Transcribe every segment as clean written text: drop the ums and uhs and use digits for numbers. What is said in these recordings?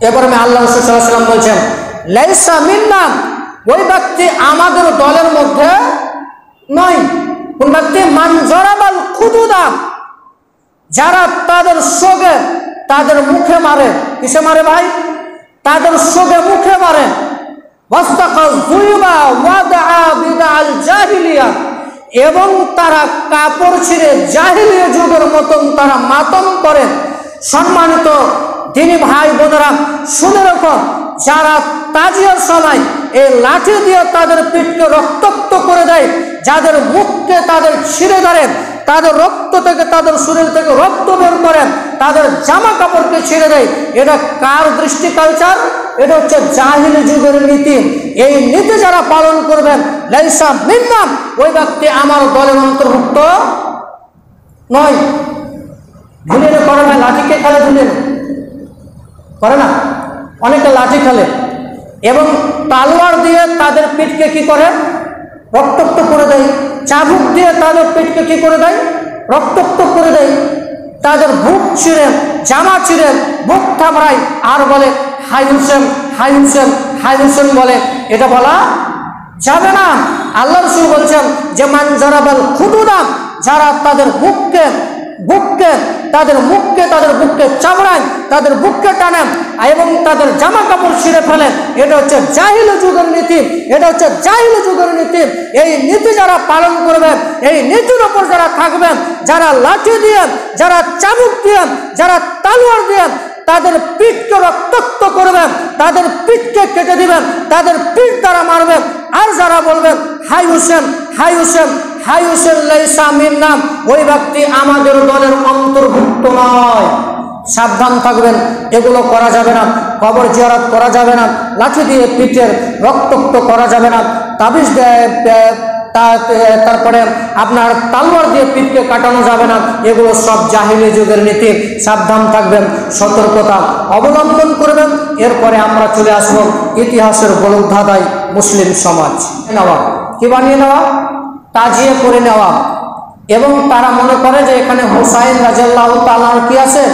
এরপর আমি আল্লাহ রাসূল সাল্লাল্লাহু আলাইহি ওয়াসাল্লাম বলছেন, লাইসা মিন্না, ওই ব্যক্তি আমাদের দলের মধ্যে নয়। কোন ব্যক্তি? মান জারাবাল খুদুদা, যারা তাদের সোগে তাদের মুখে মারে। কিসে মারে ভাই? তাদের সোগে মুখে মারে। ওয়াস্তাকাল যুইবা ওয়াদা বিদাল জাহিলিয়া, এবং তারা কাপড় ছিঁড়ে জাহিলিয়া যুগের মতন তারা মাতম করে। সম্মানিত দিনী ভাই বোনেরা, শুনে রাখো, যারা তাজিয়ার সময় এই লাঠি দিয়ে তাদের পিঠকে রক্তাক্ত করে দেয়, যাদের মুখকে তাদের ছিঁড়ে ধরে, তাদের রক্ত থেকে, তাদের শরীর থেকে রক্ত বের করেন, তাদের জামা কাপড়কে ছিঁড়ে দেয়, এটা কার দৃষ্টি কালচার? এটা হচ্ছে জাহিলি যুগের নীতি। এই নীতি যারা পালন করবেন, লাইসা মিন্না, ওই ব্যক্তি আমার দলের অন্তর্ভুক্ত নয়। ধুলিয়ে করে না, লাঠিকে খেলে, ধুলিয়ে করে না, অনেকে লাঠি খেলে এবং তালোয়ার দিয়ে তাদের পিঠকে কি করে? রক্তাক্ত করে দেয়। চাবুক দিয়ে তাদের পিঠকে কি করে দেয়? রক্তাক্ত করে দেয়। তাদের বুক ছিঁড়ে, জামা ছিঁড়ে, বুক থামড়ায় আর বলে হাই হুসেন, হাই হুসেন, হাই হুসেন বলে। এটা বলা যাবে না। আল্লাহ রাসূল বলছেন যে মান জারাবাল খুদুদা, যারা তাদের বুককে তাদের বুককে চামড়ায়, তাদের বুককে টানেন এবং তাদের জামা কাপড় ছিঁড়ে ফেলেন, এটা হচ্ছে জাহিলি যুগের নীতি। এটা হচ্ছে জাহিলি যুগের নীতি। এই নীতি যারা পালন করবেন, এই নীতির উপর যারা থাকবেন, যারা লাঠি দিয়ে, যারা চাবুক দিয়ে, যারা তালোয়ার দিয়ে তাদের পিঠকে রক্তাক্ত করবেন, তাদের পিঠকে কেটে দিবেন, তাদের পিঠ দ্বারা মারবেন, আর যারা বলবেন হাই হুসেন, হাই হুসেন, হাই হুসেন লাইসা মিন্না, ওই ব্যক্তি আমাদের দলের অন্তর্ভুক্ত নয়। সাবধান থাকবেন, এগুলো করা যাবে না। কবর জিয়ারত করা যাবে না, লাঠি দিয়ে পিঠের রক্তাক্ত করা যাবে না, তাবিজ তারপরে আপনার তালোয়ার দিয়ে পিঠকে কাটানো যাবে না। এগুলো সব জাহিলি যুগের নীতি। সাবধান থাকবেন, সতর্কতা অবলম্বন করবেন। এরপরে আমরা চলে আসব ইতিহাসের গোলকধাঁধায় মুসলিম সমাজ। নেওয়া কি বানিয়ে নেওয়া? তাজিয়া করে নেওয়া। এবং তারা মনে করে যে এখানে হুসাইন রাদিয়াল্লাহু তাআলা কি আছে?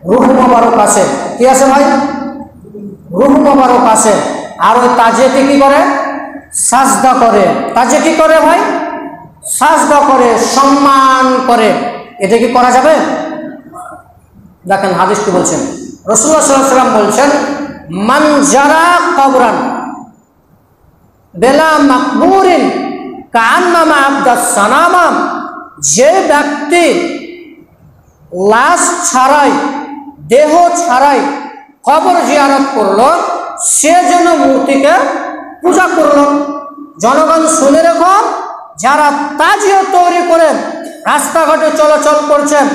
রূহ মোবারক আছে। কি আছে ভাই? রূহ মোবারক আছে। আর ওই তাজিয়াকে কি করে? সাজদা করে। তাজিয়া কি করে ভাই? সাজদা করে, সম্মান করে। এটা কি করা যাবে? দেখেন হাদিস কি বলছেন। রাসূলুল্লাহ সাল্লাল্লাহু আলাইহি ওয়াসাল্লাম বলছেন, মান জারা কবরান বেলা মাকবুরিন কান্নামা আবদাস সানামা, যে ব্যক্তি লাশ ছাড়াই, দেহ ছাড়াই কবর জিয়ারত করলো, সে যেন মূর্তিকে পূজা করলো। জনগণ শুনে রেখো, যারা তাজিয়া তৈরি করেন, রাস্তাঘাটে চলাচল করছেন,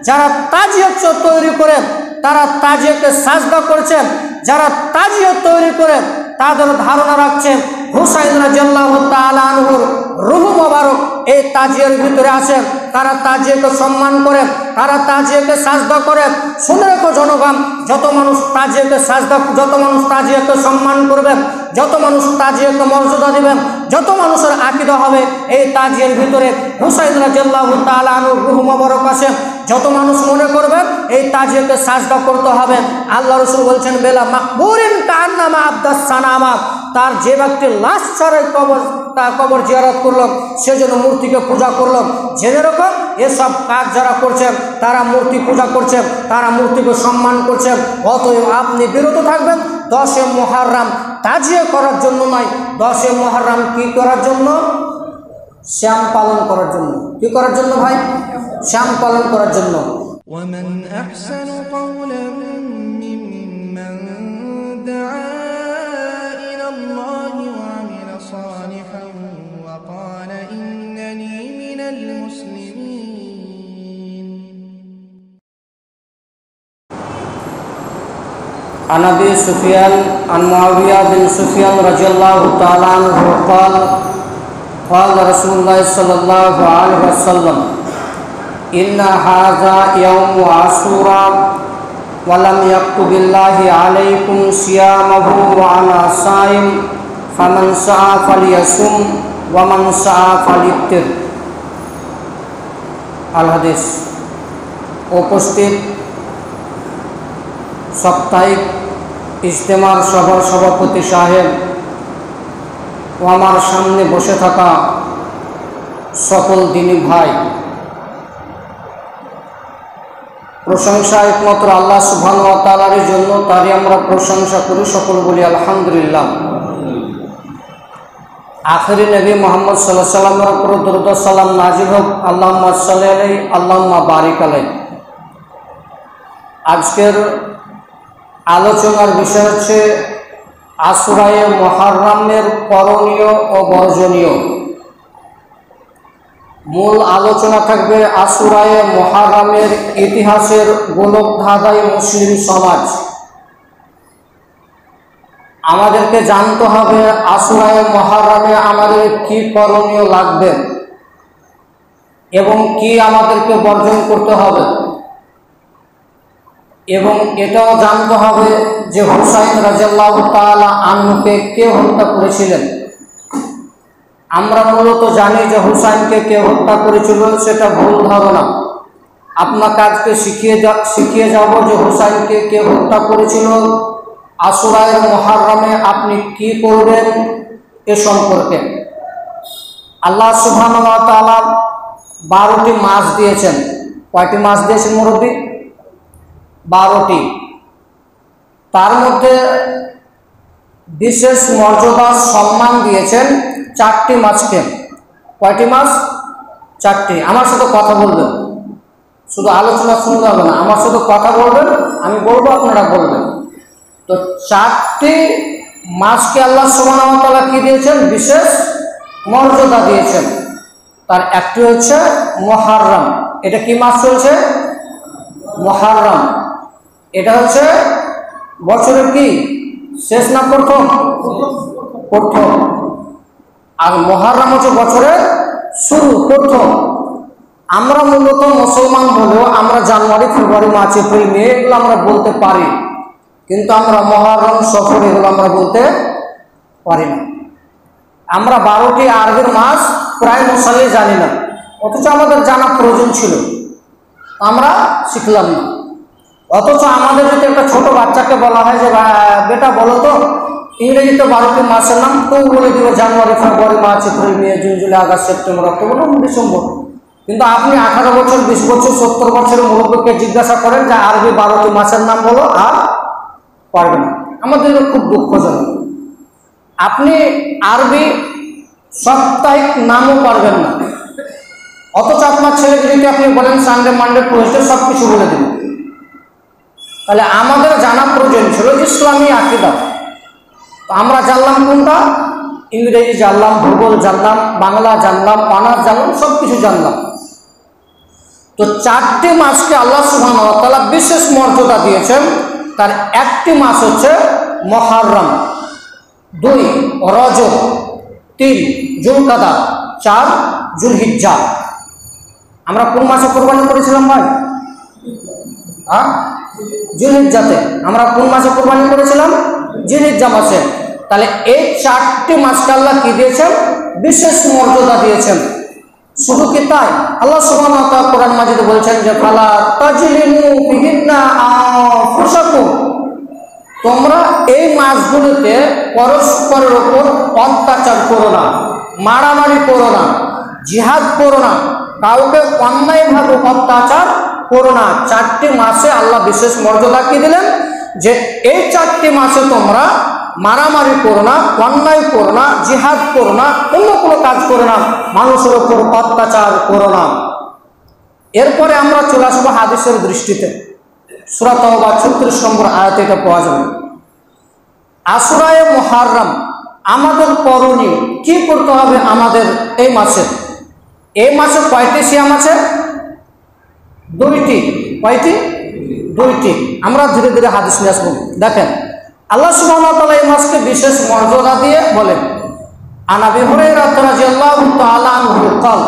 যারা তাজিয়া তৈরি করেন, তারা তাজিয়াকে সাজদা করছেন, যারা তাজিয়া তৈরি করেন তাদের ধারণা রাখছেন হুসাইন রাদিয়াল্লাহু তাআলা আনহুর রূহ মোবারক এই তাজিয়ার ভিতরে আছেন। তারা তাজিয়াকে সম্মান করেন, তারা তাজিয়াকে সাজদা করেন। শুনে রেখো জনগণ, যত মানুষ তাজিয়াকে সাজদা, যত মানুষ তাজিয়াকে সম্মান করবেন, যত মানুষ তাজিয়াকে মর্যাদা দিবেন, যত মানুষের আকীদা হবে এই তাজিয়ার ভিতরে হুসাইন রাদিয়াল্লাহু তাআলা আনহুর রূহ মোবারক আছে, যত মানুষ মনে করবেন এই তাজিয়াকে সাজদা করতে হবে। আল্লাহ রাসূল বলছেন বেলা মাকবুরিন কান্নামা আবদাস সানামা, তার যে ব্যক্তি লাশ ছাড়াই কবর জিয়ারত করলো, সে যেন মূর্তিকে পূজা করলো। জেনে রকম এসব কাজ যারা করছেন তারা মূর্তি পূজা করছেন, তারা মূর্তিকে সম্মান করছেন। অতএব আপনি বিরত থাকবেন। 10 মুহররম তাজিয়া করার জন্য নয়, 10 মুহররম কি করার জন্য? শ্যাম পালন করার জন্য। কি করার জন্য ভাই? শ্যাম পালন করার জন্য। ومن أحسن قولا ممن دعا إلى الله وعمل صالحا وقال إنني من المسلمين. عن أبي سفيان عن معاوية بن سفيان رضي الله تعالى عنه قال قال رسول الله صلى الله عليه وسلم إن هذا يوم عاشوراء ولم يكتب الله عليكم صيامه وأنا صائم فمن شاء فليصم ومن شاء فليفطر. আল হাদিস। উপস্থিত সাপ্তাহিক ইজতেমার সভার সভাপতি সাহেব ও আমার সামনে বসে থাকা সকল দিনী ভাই, প্রশংসা একমাত্র আল্লাহ সুবহানাহু ওয়া তাআলার জন্য, তারই আমরা প্রশংসা করি, সকল বলি আলহামদুলিল্লাহ। আখিরি নবী মুহাম্মদ সাল্লাল্লাহু আলাইহি ওয়াসাল্লামের উপর দরুদ ও সালাম নাযিল হোক। আল্লাহুম্মা সাল্লি আলাইহি, আল্লাহুম্মা বারিক আলাইহি। আজকের আলোচনার বিষয় হচ্ছে আশুরায়ে মুহাররমের করণীয় ও বর্জনীয়। মূল আলোচনা থাকবে আশুরায়ে মুহাররমের ইতিহাসের গোলকধাঁধায় মুসলিম সমাজ। আমাদেরকে জানতে হবে আশুরায়ে মুহাররমে আমাদের কি করণীয় লাগবে এবং কি আমাদেরকে বর্জন করতে হবে, এবং এটাও জানতে হবে যে হুসাইন রাদিয়াল্লাহু তাআলা আনহুকে কে হত্যা করেছিলেন। আমরা মূলত জানি যে হুসাইনকে কে হত্যা করেছিল, সেটা ভুল ধারণা। আপনাকে আজকে শিখিয়ে যাব যে হুসাইনকে কে হত্যা করেছিল, আশুরায়ে মুহাররমে আপনি কি করবেন এ সম্পর্কে। আল্লাহ সুবহানাহু ওয়া তাআলা 12টি মাস দিয়েছেন। কয়টি মাস দিয়েছেন মুরব্বী? 12টি। তার মধ্যে বিশেষ মর্যাদা সম্মান দিয়েছেন 4টি মাসকে। কয়টি মাস? 4টি। আমার সাথে কথা বলবেন, শুধু আলোচনা শুনতে হবে না, আমার সাথে কথা বলবেন, আমি বলবো আপনারা বলবেন। তো 4টি মাসকে আল্লাহ সুবহানাহু ওয়া তাআলা কি দিয়েছেন? বিশেষ মর্যাদা দিয়েছেন। তার একটি হচ্ছে মুহাররম। এটা কি মাস চলছে? মুহাররম। এটা হচ্ছে বছরের কি শেষ না প্রথম? প্রথম। আর মুহাররম হচ্ছে বছরের শুরু, প্রথম। আমরা মূলত মুসলমান হলেও আমরা জানুয়ারি, ফেব্রুয়ারি, মার্চ, এপ্রিল, মে এগুলো আমরা বলতে পারি, কিন্তু আমরা মুহাররম, সফর এগুলো আমরা বলতে পারি না। আমরা 12টি আরবির মাস প্রায় মশালে জানি না, অথচ আমাদের জানা প্রয়োজন ছিল, আমরা শিখলাম না। অথচ আমাদের যদি একটা ছোট বাচ্চাকে বলা হয় যে বেটা বলো তো ইংরেজিতে 12টি মাসের নাম, কেউ বলে দিবে জানুয়ারি, ফেব্রুয়ারি, মার্চ, এপ্রিল, মে, জুন, জুলাই, আগস্ট, সেপ্টেম্বর, অক্টোবর, নভেম্বর, ডিসেম্বর। কিন্তু আপনি 18 বছর, 20 বছর, 70 বছরের মুরব্বীকে জিজ্ঞাসা করেন যে আরবি 12টি মাসের নাম বলো, আর পারবে না। আমাদের খুব দুঃখজনক। আপনি আরবি সাপ্তাহিক নামও পারবেন না, অথচ আপনার ছেলেগুলিকে আপনি বলেন সানডে, মানডে, টুইসডে সব কিছু বলে দিন। তাহলে আমাদের জানা প্রয়োজন ছিল ইসলামী আকীদা। আমরা জানলাম কোনটা? ইংরেজি জানলাম, ভূগোল জানলাম, বাংলা জানলাম, অনার্স জানলাম, সব কিছু জানলাম। তো 4টি মাসকে আল্লাহ সুবহানাহু ওয়া তাআলা বিশেষ মর্যাদা দিয়েছেন। তার একটি মাস হচ্ছে মুহাররম, 2 রজব, 3 যুলকাদা, 4 যুলহিজ্জা। আমরা কোন মাসে কোরবানি করেছিলাম ভাই? যুলহিজ্জাতে। আমরা কোন মাসে কোরবানি করেছিলাম? যুলহিজ্জা মাসে। তাহলে এই 4টি মাসকে আল্লাহ কি দিয়েছেন? বিশেষ মর্যাদা দিয়েছেন। শুধু কি তাই? আল্লাহ সুবহানাহু ওয়া তাআলা কোরআন মাজিদে বলছেন যে ফালা তাজলিমু ফিহিন্না আনফুসাকুম, তোমরা এই মাসগুলোতে পরস্পরের উপর অত্যাচার করো না, মারামারি করো না, জিহাদ করো না, কাউকে অন্যায়ভাবে অত্যাচার করো না। 4টি মাসে আল্লাহ বিশেষ মর্যাদা কি দিলেন? যে এই 4টি মাসে তোমরা মারামারি করো না, অন্যায় করো না, জিহাদ করো না, অন্য কোনো কাজ করো না, মানুষের উপর অত্যাচার করো না। এরপরে আমরা চলে আসবো হাদিসের দৃষ্টিতে। সূরা তাওবা 36 নম্বর আয়াতে এটা পাওয়া যাবে। আশুরায়ে মুহাররম আমাদের করণীয় কি করতে হবে আমাদের এই মাসে? এই মাসে কয়টি সিয়াম আছে? 2টি। কয়টি? 2টি। আমরা ধীরে ধীরে হাদিস নিয়ে আসবো। দেখেন আল্লাহ সুবহানাহু ওয়া তাআলা এই মাসকে বিশেষ মর্যাদা দিয়ে বলেন, আন আবি হুরায়রা রাদিয়াল্লাহু তাআলা আনহু قال,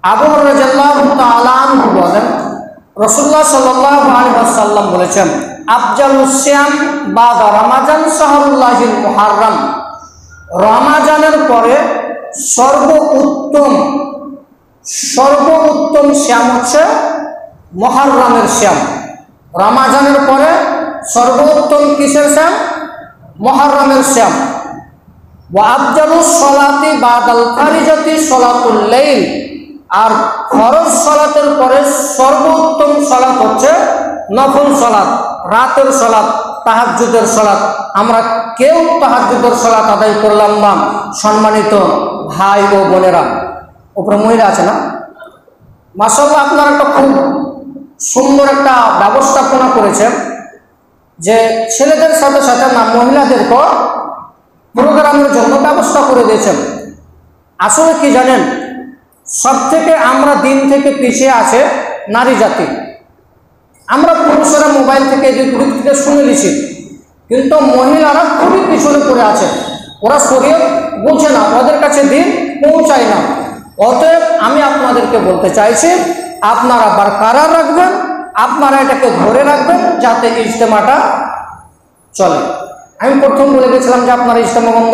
আবু হুরায়রা রাদিয়াল্লাহু তাআলা আনহু বলেন রাসূলুল্লাহ সাল্লাল্লাহু আলাইহি ওয়াসাল্লাম বলেছেন, আফজালুস সিয়াম বাদা রমাজান শাহরুল্লাহিল মুহাররম, রমাজানের পরে সর্বোত্তম সিয়াম হচ্ছে মুহাররমের সিয়াম। রমাজানের পরে সর্বোত্তম কিসের শ্যাম? মুহররমের শ্যাম। ওয়া আফজালুস সালাতি বাদাল ফারিজাতি সালাতুল লাইল, আর ফরজ সালাতের পরে সর্বোত্তম সালাত হচ্ছে নফল সালাত, রাতের সালাত, তাহাজ্জুদের সালাত। আমরা কেউ তাহাজ্জুদের সালাত আদায় করলাম না। সম্মানিত ভাই ও বোনেরা, উপরে মহিলা আছে না? মাশাআল্লাহ, আপনারা একটা খুব সুন্দর একটা ব্যবস্থাপনা করেছেন যে ছেলেদের সাথে সাথে না মহিলাদেরকে প্রোগ্রামের জন্য ব্যবস্থা করে দিয়েছেন। আসলে কি জানেন, সব থেকে আমরা দিন থেকে পিছিয়ে আছে নারী জাতি। আমরা পুরুষেরা মোবাইল থেকে এদিক থেকে শুনে নিছি, কিন্তু মহিলারা খুবই পিছনে পড়ে আছে। ওরা শরীয়ত বুঝে না, ওদের কাছে দিন পৌঁছায় না। অতএব আমি আপনাদেরকে বলতে চাইছি, আপনারা বরকরার রাখবেন, আপনারা এটাকে ধরে রাখবেন যাতে ইজতেমাটা চলে। আমি প্রথম বলে গেছিলাম যে আপনারা ইজতেমা বন্ধ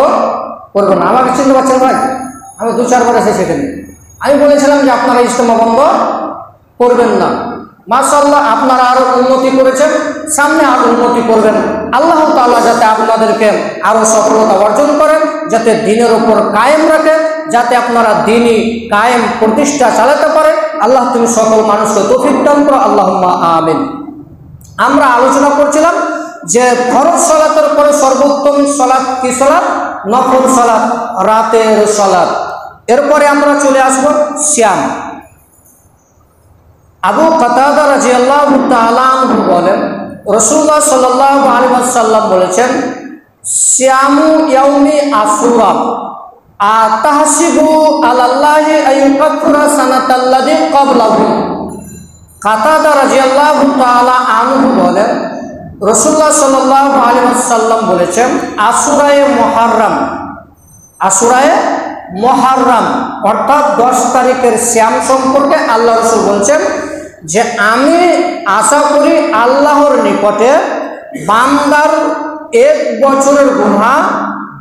করবেন না। আমাকে চিনতে পারছেন ভাই? আমি 2-4 বার এসে সেখানে আমি বলেছিলাম যে আপনারা ইজতেমা বন্ধ করবেন না। মাশাআল্লাহ, আপনারা আরো উন্নতি করেছেন, সামনে আরো উন্নতি করবেন। আল্লাহ তাআলা যাতে আপনাদেরকে আরো সফলতা অর্জন করেন, যাতে দ্বীনের উপর কায়েম রাখেন, যাতে আপনারা দ্বীনি কায়েম প্রতিষ্ঠা চালাতে পারেন। আল্লাহ তুমি সকল মানুষকে তৌফিক দান করো, আল্লাহুম্মা আমিন। আমরা আলোচনা করছিলাম যে ফরজ সালাতের পরে সর্বোত্তম সালাত কি সালাত? নফল সালাত, রাতের সালাত। এরপরে আমরা চলে আসব সিয়াম। আবু কাতাদা রাদিয়াল্লাহু তাআলা আনহু বলেন, রাসূলুল্লাহ সাল্লাল্লাহু আলাইহি ওয়াসাল্লাম বলেছেন, সিয়ামু ইয়াউমি আশুরা আতাহসিবু আলাল্লাহি আইয়ুকাফিরা সানাতাল্লাযী ক্বাবলাহু। কাতাদা রাদিয়াল্লাহু তাআলা আনহু বলেন, রাসূলুল্লাহ সাল্লাল্লাহু আলাইহি ওয়াসাল্লাম বলেছেন, আশুরায়ে মুহররম, আশুরায়ে মুহররম অর্থাৎ 10 তারিখের সিয়াম সম্পর্কে আল্লাহ রাসূল বলছেন যে আমি আশা করি আল্লাহর নিকটে বান্দার 1 বছরের গুনাহ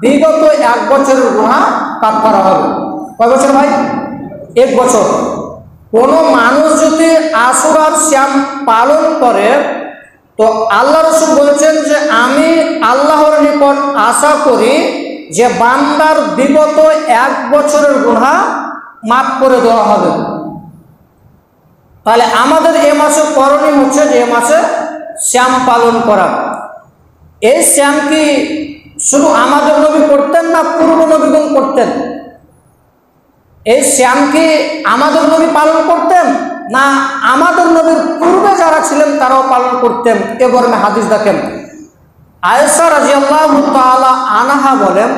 বিগত 1 বছরের গুনাহ কাফারা হবে। কয় বছর ভাই? 1 বছর। কোনো মানুষ যদি আশুরার সিয়াম পালন করে তো আল্লাহ রাসূল বলেছেন যে আমি আল্লাহর নিকট আশা করি যে বান্দার বিগত 1 বছরের গুনাহ মাফ করে দেওয়া হবে। তাহলে আমাদের এই মাসে করণীয় হচ্ছে যে এই মাসে শ্যাম পালন করা। এই শ্যাম কি শুধু আমাদের নবী করতেন না পূর্ব নবীগণ করতেন? এই শ্যাম কি আমাদের নবী পালন করতেন না আমাদের নবীর পূর্বে যারা ছিলেন তারাও পালন করতেন? এ মর্মে হাদিস দেখেন। আয়েশা রাদিয়াল্লাহু তাআলা আনহা বলেন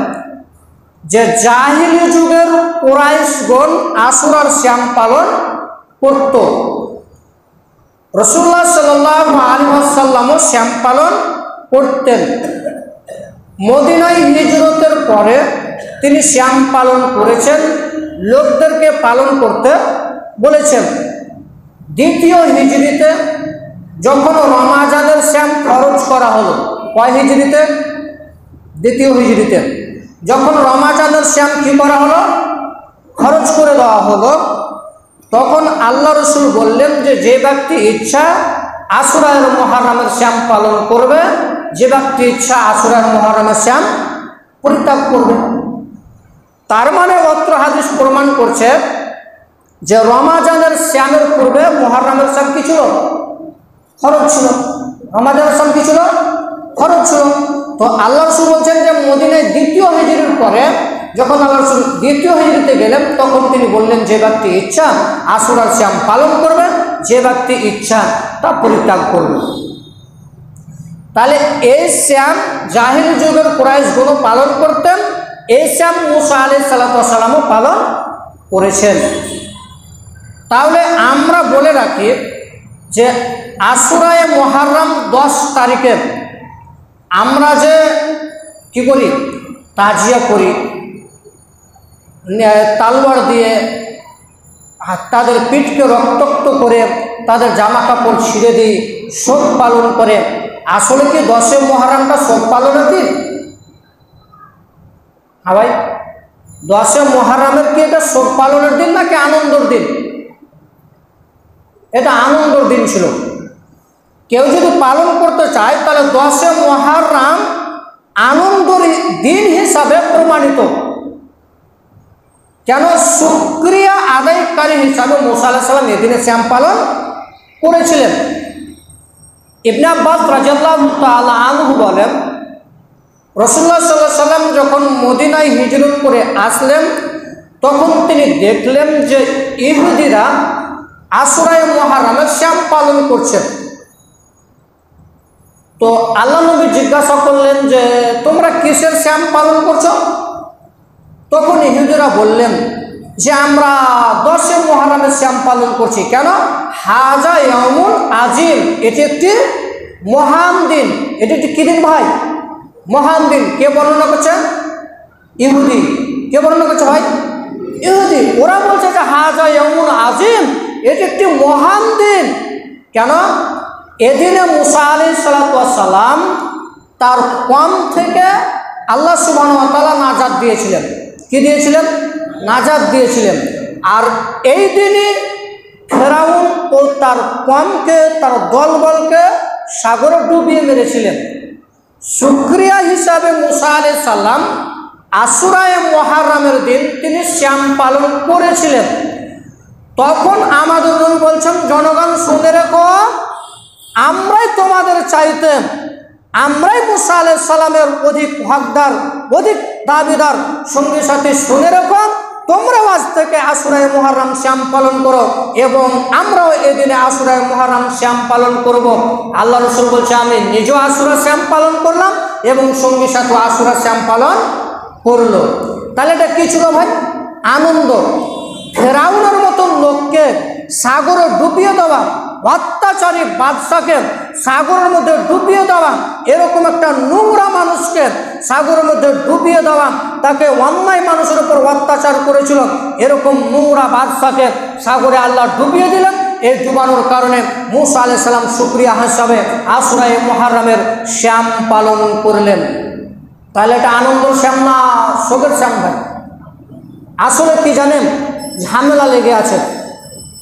যে জাহিলি যুগের কুরাইশগণ আশুরার শ্যাম পালন করত। রাসূলুল্লাহ সাল্লাল্লাহু আলাইহি ওয়াসাল্লামও শ্যাম পালন করতেন। মদিনায় হিজরতের পরে তিনি শ্যাম পালন করেছেন, লোকদেরকে পালন করতে বলেছেন। দ্বিতীয় হিজরিতে যখন রমাজানের শ্যাম ফরজ করা হলো, কয় হিজরিতে? দ্বিতীয় হিজরিতে যখন রমাজানের শ্যাম কি করা হলো? খরচ করে দেওয়া হলো, তখন আল্লাহ রাসূল বললেন যে যে ব্যক্তি ইচ্ছা আশুরার মুহররমের শ্যাম পালন করবে, যে ব্যক্তি ইচ্ছা আশুরার মুহররমের শ্যাম পরিত্যাগ করবে। তার মানে অত্র হাদিস প্রমাণ করছে যে রমাজানের শ্যামের পূর্বে মুহররমের শ্যাম কি ছিল? খরচ ছিল। রমাজানের শ্যাম কি ছিল? খরচ ছিল। তো আল্লাহ রাসূল বলছেন যে মদিনায় দ্বিতীয় হিজরির পরে যখন আল্লাহ রাসূল দ্বিতীয় হিজরিতে গেলেন তখন তিনি বললেন যে ব্যক্তি ইচ্ছা আশুরার শ্যাম পালন করবে, যে ব্যক্তি ইচ্ছা তা পরিত্যাগ করবে। তাহলে এই শ্যাম জাহিল যুগের কুরাইশগণ পালন করতেন, এই শ্যাম মুসা আলাইহিস সালাতু ওয়াস সালামও পালন করেছেন। তাহলে আমরা বলে রাখি যে আশুরায়ে মুহররম 10 তারিখে আমরা যে কি করি? তাজিয়া করি, তালওয়ার দিয়ে তাদের পিঠকে রক্তাক্ত করে তাদের জামা কাপড় ছিঁড়ে দিই, শোক পালন করে। আসলে কি 10 মুহররমটা শোক পালনের দিন? হ্যাঁ ভাই, 10 মুহররমের কি এটা শোক পালনের দিন নাকি আনন্দের দিন? এটা আনন্দের দিন ছিল। কেউ যদি পালন করতে চায় তাহলে 10 মুহররম আনন্দের দিন হিসাবে প্রমাণিত। কেন? শুকরিয়া আদায়কারী হিসাবে মুসা আলাইহিস সালাম এদিনে শ্যাম পালন করেছিলেন। ইবনে আব্বাস রাদিয়াল্লাহু তাআলা আনহু বলেন, রাসূলুল্লাহ সাল্লাল্লাহু আলাইহি সাল্লাম যখন মদিনায় হিজরত করে আসলেন তখন তিনি দেখলেন যে ইহুদিরা আশুরায়ে মুহররমের শ্যাম পালন করছে। তো আল্লাহ নবী জিজ্ঞাসা করলেন যে তোমরা কিসের শ্যাম পালন করছো? তখন ইহুদিরা বললেন যে আমরা 10 মুহররমের শ্যাম পালন করছি। কেন? হাজা ইয়াউমুল আজিম, এটি একটি মহান দিন। এটি একটি কি দিন ভাই? মহান দিন। কে বর্ণনা করছেন? ইহুদি। কে বর্ণনা করছে ভাই? ইহুদি। ওরা বলছে যে হাজা ইয়াউমুল আজিম, এটি একটি মহান দিন। কেন? এদিনে মুসা আলাইহিস সালাম তার কওম থেকে আল্লাহ সুবহানাহু ওয়া তাআলা নাজাত দিয়েছিলেন। কি দিয়েছিলেন? নাজাত দিয়েছিলেন। আর এই দিনই ফেরাউন ও তার কওমকে, তার দলবলকে সাগরে ডুবিয়ে মেরেছিলেন। শুকরিয়া হিসাবে মুসা আলাইহিস সালাম আশুরায়ে মুহররমের দিন তিনি শ্যাম পালন করেছিলেন। তখন আমাদের নবী বলছেন, জনগণ শুনে রেখো, আমরাই তোমাদের চাইতে, আমরাই মুসা আলাইহিস সালামের অধিক হকদার, অধিক দাবিদার। সঙ্গে সাথে শুনে রেখো, তোমরাও আজ থেকে আশুরায়ে মুহররম শ্যাম পালন করো এবং আমরাও এদিনে আশুরায়ে মুহররম শ্যাম পালন করব। আল্লাহ রাসূল বলছে, আমি নিজেও আশুরা শ্যাম পালন করলাম এবং সঙ্গে সাথে আশুরা শ্যাম পালন করলো। তাহলে এটা কি ছিল ভাই? আনন্দ। ফেরাউনের মতন লোককে সাগরে ডুবিয়ে দেওয়া, অত্যাচারী বাদশাকে সাগরের মধ্যে ডুবিয়ে দেওয়া, এরকম একটা নোংরা মানুষকে সাগরের মধ্যে ডুবিয়ে দেওয়া, তাকে অন্যায় মানুষের উপর অত্যাচার করেছিল, এরকম নোংরা বাদশাকে সাগরে আল্লাহ ডুবিয়ে দিলেন। এই ডুবানোর কারণে মুসা আলাইহিস সালাম শুকরিয়া হিসাবে আশুরায়ে মুহররমের শ্যাম পালন করলেন। তাহলে এটা আনন্দের শ্যাম না শোকের শ্যাম ভাই? আসলে কি জানেন, ঝামেলা লেগে আছে।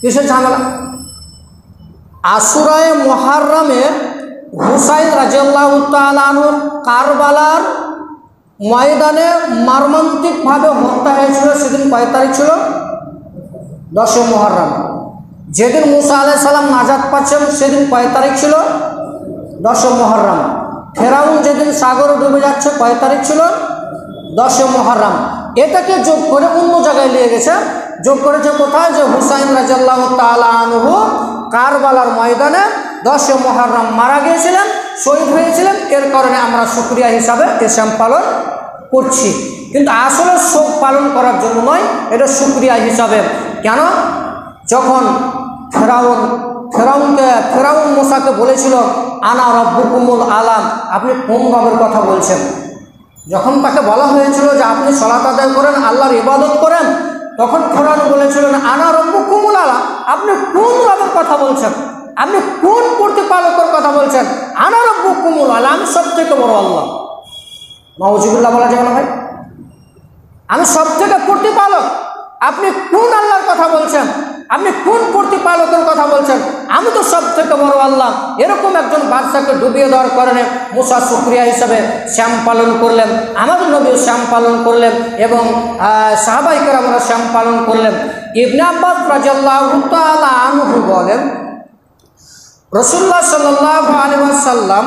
কিসের ঝামেলা? আশুরায়ে মুহররমে হুসাইন রাদিয়াল্লাহু তাআলা আনহু কারবালার ময়দানে মর্মান্তিকভাবে হত্যা হয়েছিল। সেদিন কয় তারিখ ছিল? 10 মুহররম। যেদিন মুসা আলাইহিস সালাম নাজাত পাচ্ছেন সেদিন কয় তারিখ ছিল? 10 মুহররম। ফেরাউন যেদিন সাগরে ডুবে যাচ্ছে কয় তারিখ ছিল? 10 মুহররম। এটাকে যোগ করে অন্য জায়গায় নিয়ে গেছে, যোগ করেছে কোথায়? যে হুসাইন রাদিয়াল্লাহু তাআলা আনহু কারবালার ময়দানে 10 মুহররম মারা গিয়েছিলেন, শহীদ হয়েছিলেন। এর কারণে আমরা শুকরিয়া হিসাবে এ শ্যাম পালন করছি। কিন্তু আসলে শোক পালন করার জন্য নয়, এটা শুকরিয়া হিসাবে। কেন? যখন ফেরাউন মুসাকে বলেছিল, আনা রব্বুকুমুল আলা, আপনি কোন রবের কথা বলছেন? যখন তাকে বলা হয়েছিল যে আপনি সালাত আদায় করেন, আল্লাহর ইবাদত করেন, তখন ফেরাউন বলেছিলেন, আনা রব্বুকুমুল আলা, আপনি কোন রবের কথা বলছেন? আপনি কোন প্রতিপালকের কথা বলছেন? আনা রব্বুকুমুল আলা, আমি সব থেকে বড় আল্লাহ। নাউজুবিল্লাহ বলা যাবে না ভাই? আমি সব থেকে প্রতিপালক, আপনি কোন আল্লাহর কথা বলছেন? আপনি কোন প্রতিপালকের কথা বলছেন? আমি তো সব থেকে বড় আল্লাহ। এরকম একজন বাদশাকে ডুবিয়ে দেওয়ার কারণে মুসা শুকরিয়া হিসাবে শ্যাম পালন করলেন, আমাদের নবীও শ্যাম পালন করলেন এবং সাহাবায়ে কেরামরা শ্যাম পালন করলেন। ইবনে আব্বাস রাদিয়াল্লাহু তাআলা আনহু বলেন, রাসূলুল্লাহ সাল্লাল্লাহু আলাইহি ওয়াসাল্লাম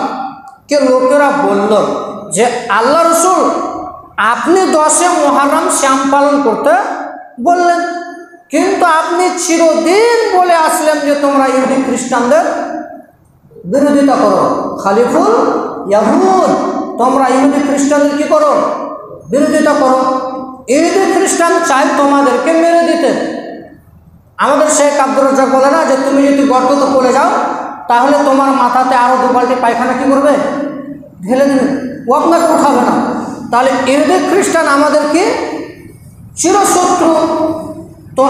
কে লোকেরা বলল যে আল্লাহ রাসূল, আপনি 10 মুহররম শ্যাম পালন করতে বললেন, কিন্তু আপনি চিরদিন বলে আসলেন যে তোমরা ইহুদি খ্রিস্টানদের বিরোধিতা করো, খালিফুল ইয়াহুদ, তোমরা ইহুদি খ্রিস্টানদের কি করো? বিরোধিতা করো। ইহুদি খ্রিস্টান চায় তোমাদেরকে মেরে দিতে। আমাদের শেখ আব্দুর রাজ্জাক বলে না যে তুমি যদি গর্ততে পড়ে যাও তাহলে তোমার মাথাতে আরও 2 বালতি পায়খানা কি করবে? ঢেলে দেবে, ও আপনাকে উঠাবে না। তাহলে ইহুদি খ্রিস্টান আমাদের কি চিরশত্রু। তো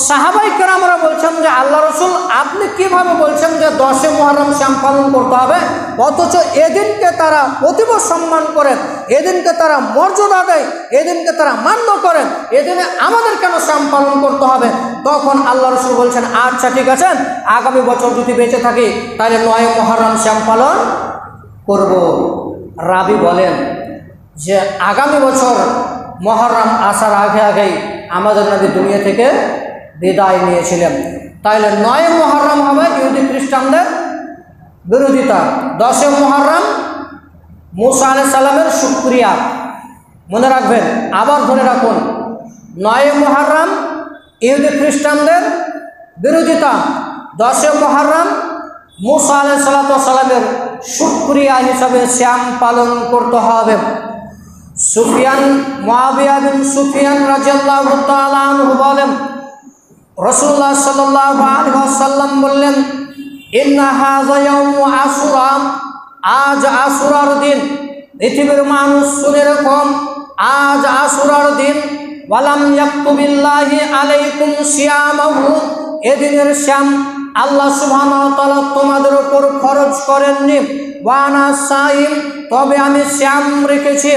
সাহাবাই কেরামরা বলছেন যে আল্লাহ রসুল আপনি কিভাবে বলছেন যে 10 মুহররম শ্যাম পালন করতে হবে, অথচ এদিনকে তারা অতীব সম্মান করেন, এদিনকে তারা মর্যাদা দেয়, এদিনকে তারা মান্য করেন, এদিনে আমাদের কেন শ্যাম পালন করতে হবে? তখন আল্লাহ রসুল বলছেন আচ্ছা ঠিক আছে, আগামী বছর যদি বেঁচে থাকি তাহলে 9 মুহররম শ্যাম পালন করব। রাবি বলেন যে আগামী বছর মুহররম আসার আগে আগেই আমাদের নবী দুনিয়া থেকে বিদায় নিয়েছিলেন। তাইলে 9 মুহররম হবে ইহুদি খ্রিস্টানদের বিরোধিতা, 10 মুহররম মুসা আলাইহিস সালামের শুকরিয়া। মনে রাখবেন, আবার ধরে রাখুন, 9 মুহররম ইহুদি খ্রিস্টানদের বিরোধিতা, 10 মুহররম মুসা আলাইহিস সালামের শুকরিয়া হিসাবে শ্যাম পালন করতে হবে। সুফিয়ান মুআবিয়া বিন সুফিয়ান রাদিয়াল্লাহু তাআলা আনহু বলেন রাসূলুল্লাহ সাল্লাল্লাহু আলাইহি ওয়াসাল্লাম বললেন ইন্না হাযা ইয়াউমু আশুরা, আজ আশুরার দিন। পৃথিবীর মানুষ শুনে রাখুন, আজ আশুরার দিন। ওয়ালাম ইয়াকতুবিল্লাহি আলাইকুম সিয়ামাহু, এদিনের শ্যাম আল্লাহ সুবহানাহু ওয়া তাআলা তোমাদের উপর ফরজ করেননি। ওয়া আনা সাইম, তবে আমি শ্যাম রেখেছি।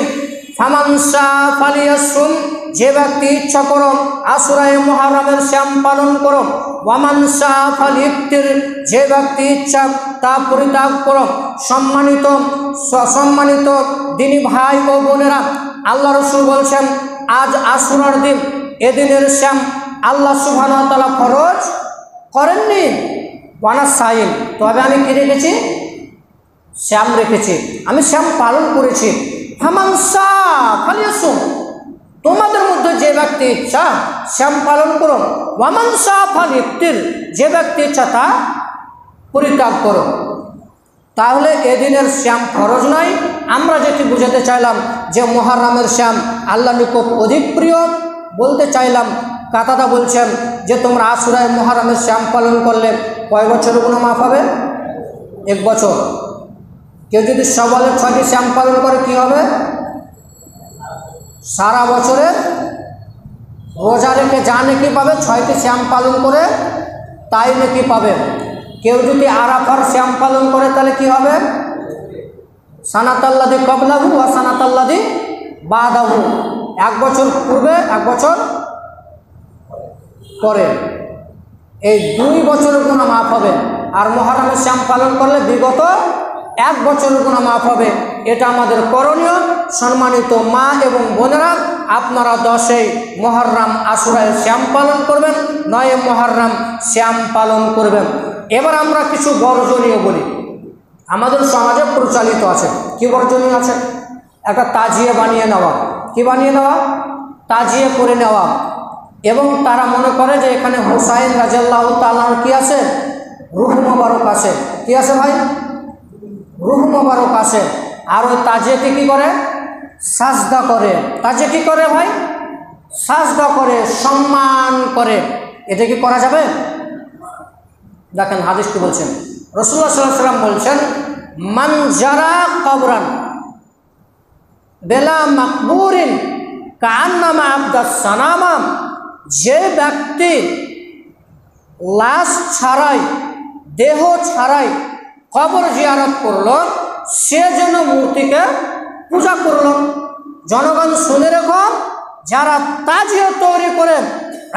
ফামান শাআ ফালিয়াসুম, যে ব্যক্তি ইচ্ছা করো আশুরায়ে মুহররমের শ্যাম পালন করো। ওয়ামান শাআ ফালিফতির, যে ব্যক্তি ইচ্ছা তা পরিত্যাগ করো। সম্মানিত দিনী ভাই ও বোনেরা, আল্লাহ রাসূল বলছেন আজ আশুরার দিন, এদিনের শ্যাম আল্লাহ সুবহানাহু ওয়া তাআলা ফরজ করেননি। ওয়ানা সাইম, তবে আমি কি রেখেছি? শ্যাম রেখেছি, আমি শ্যাম পালন করেছি। ফামান শাআ ফালিয়াসুম, তোমাদের মধ্যে যে ব্যক্তি ইচ্ছা শ্যাম পালন করো। ওয়ামান শাআ ফালিফতির, যে ব্যক্তি ইচ্ছা তা পরিত্যাগ করো। তাহলে এদিনের শ্যাম ফরজ নয়। আমরা যেটি বুঝাতে চাইলাম যে মুহররমের শ্যাম আল্লাহর নিকট অধিক প্রিয়, বলতে চাইলাম কাতাদা বলছেন যে তোমরা আশুরায়ে মুহররমের শ্যাম পালন করলে কয় বছরের গুনাহ মাফ হবে? 1 বছর। কেউ যদি সওয়ালের 6টি শ্যাম পালন করে কি হবে? সারা বছরে রোজা রেখে যা নেকি পাবে, 6টি শ্যাম পালন করে তাই নেকি পাবে। কেউ যদি আরাফার শ্যাম পালন করে তাহলে কি হবে? সানাতাল্লাদি কবলাহু ওয়া সানাতাল্লাদি বাদাহু, 1 বছর পূর্বে 1 বছর পরে, এই 2 বছরের গুনাহ মাফ হবে। আর মুহররমের শ্যাম পালন করলে বিগত 1 বছরের গুনাহ মাফ হবে। এটা আমাদের করণীয়। সম্মানিত মা এবং বোনেরা, আপনারা 10 মুহররম আশুরায় শ্যাম পালন করবেন, 9 মুহররম শ্যাম পালন করবেন। এবার আমরা কিছু বর্জনীয় বলি, আমাদের সমাজে প্রচলিত আছে। কি বর্জনীয় আছে? একটা তাজিয়া বানিয়ে নেওয়া। কি বানিয়ে নেওয়া? তাজিয়া করে নেওয়া। এবং তারা মনে করে যে এখানে হুসাইন রাদিয়াল্লাহু তাআলা কি আছে? রূহ মোবারক আছে। কি আছে ভাই? রূহ মোবারক আছে। আর ওই তাজিয়াকে কি করে? সাজদা করে। তাজিয়া কি করে ভাই? সাজদা করে, সম্মান করে। এটা কি করা যাবে? দেখেন হাদিস কি বলছেন। রাসূলুল্লাহ সাল্লাল্লাহু আলাইহি ওয়াসাল্লাম বলছেন মান জারা কবরান বেলা মাকবুরিন কান্নামা আবদাস সানামা, যে ব্যক্তি লাশ ছাড়াই, দেহ ছাড়াই কবর জিয়ারত করলো, সে যেন মূর্তিকে পূজা করলো। জনগণ শুনে রেখো, যারা তাজিয়া তৈরি করেন,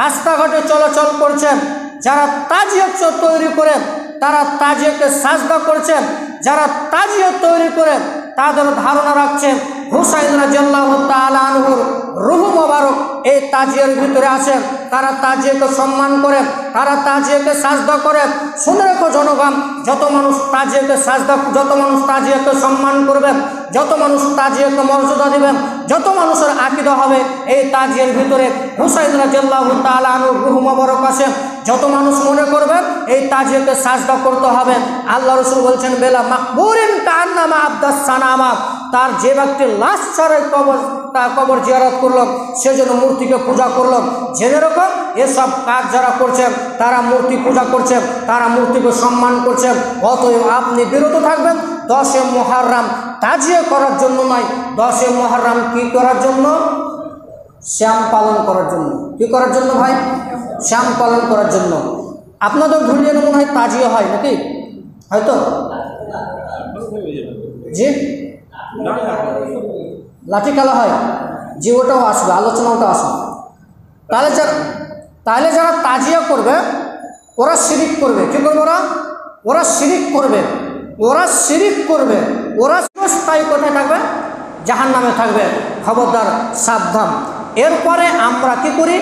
রাস্তাঘাটে চলাচল করছেন, যারা তাজিয়া তৈরি করেন তারা তাজিয়াকে সাজদা করছেন। যারা তাজিয়া তৈরি করেন তাদের ধারণা রাখছেন হুসাইন রাদিয়াল্লাহু তাআলা আনহুর রূহ মোবারক এই তাজিয়ার ভিতরে আছেন। তারা তাজিয়াকে সম্মান করেন, তারা তাজিয়াকে সাজদা করেন। শুনে রেখো জনগণ, যত মানুষ তাজিয়াকে সাজদা, যত মানুষ তাজিয়াকে সম্মান করবেন, যত মানুষ তাজিয়াকে মর্যাদা দিবেন, যত মানুষের আকীদা হবে এই তাজিয়ার ভিতরে হুসাইন রাদিয়াল্লাহু তাআলা আনহুর রূহ মোবারক আছে, যত মানুষ মনে করবেন এই তাজিয়াকে সাজদা করতে হবে। আল্লাহ রাসূল বলছেন বেলা মাকবুরিন কান্নামা আবদাস সানামা, তার যে ব্যক্তি লাশ ছাড়াই কবর জিয়ারত করলো, সে যেন মূর্তিকে পূজা করলো। জেনে রাখো, এসব কাজ যারা করছেন তারা মূর্তি পূজা করছেন, তারা মূর্তিকে সম্মান করছেন। অতএব আপনি বিরত থাকবেন। 10 মুহররম তাজিয়া করার জন্য নয়, 10 মুহররম কি করার জন্য? শ্যাম পালন করার জন্য। কি করার জন্য ভাই? শ্যাম পালন করার জন্য। আপনাদের ধুলিয়ে মনে হয় তাজিয়া হয় নাকি? হয়তো জি, লাঠি খেলা হয়, জি ওটাও আসবে, আলোচনা ওটা আসবে। তাহলে যারা তাজিয়া করবে ওরা শিরিক করবে। কি করবে ওরা? ওরা শিরিক করবে, ওরা শিরিক করবে, ওরা স্থায়ী কোথায় থাকবে? জাহান্নামে থাকবে। খবরদার, সাবধান। এরপরে আমরা কি করি?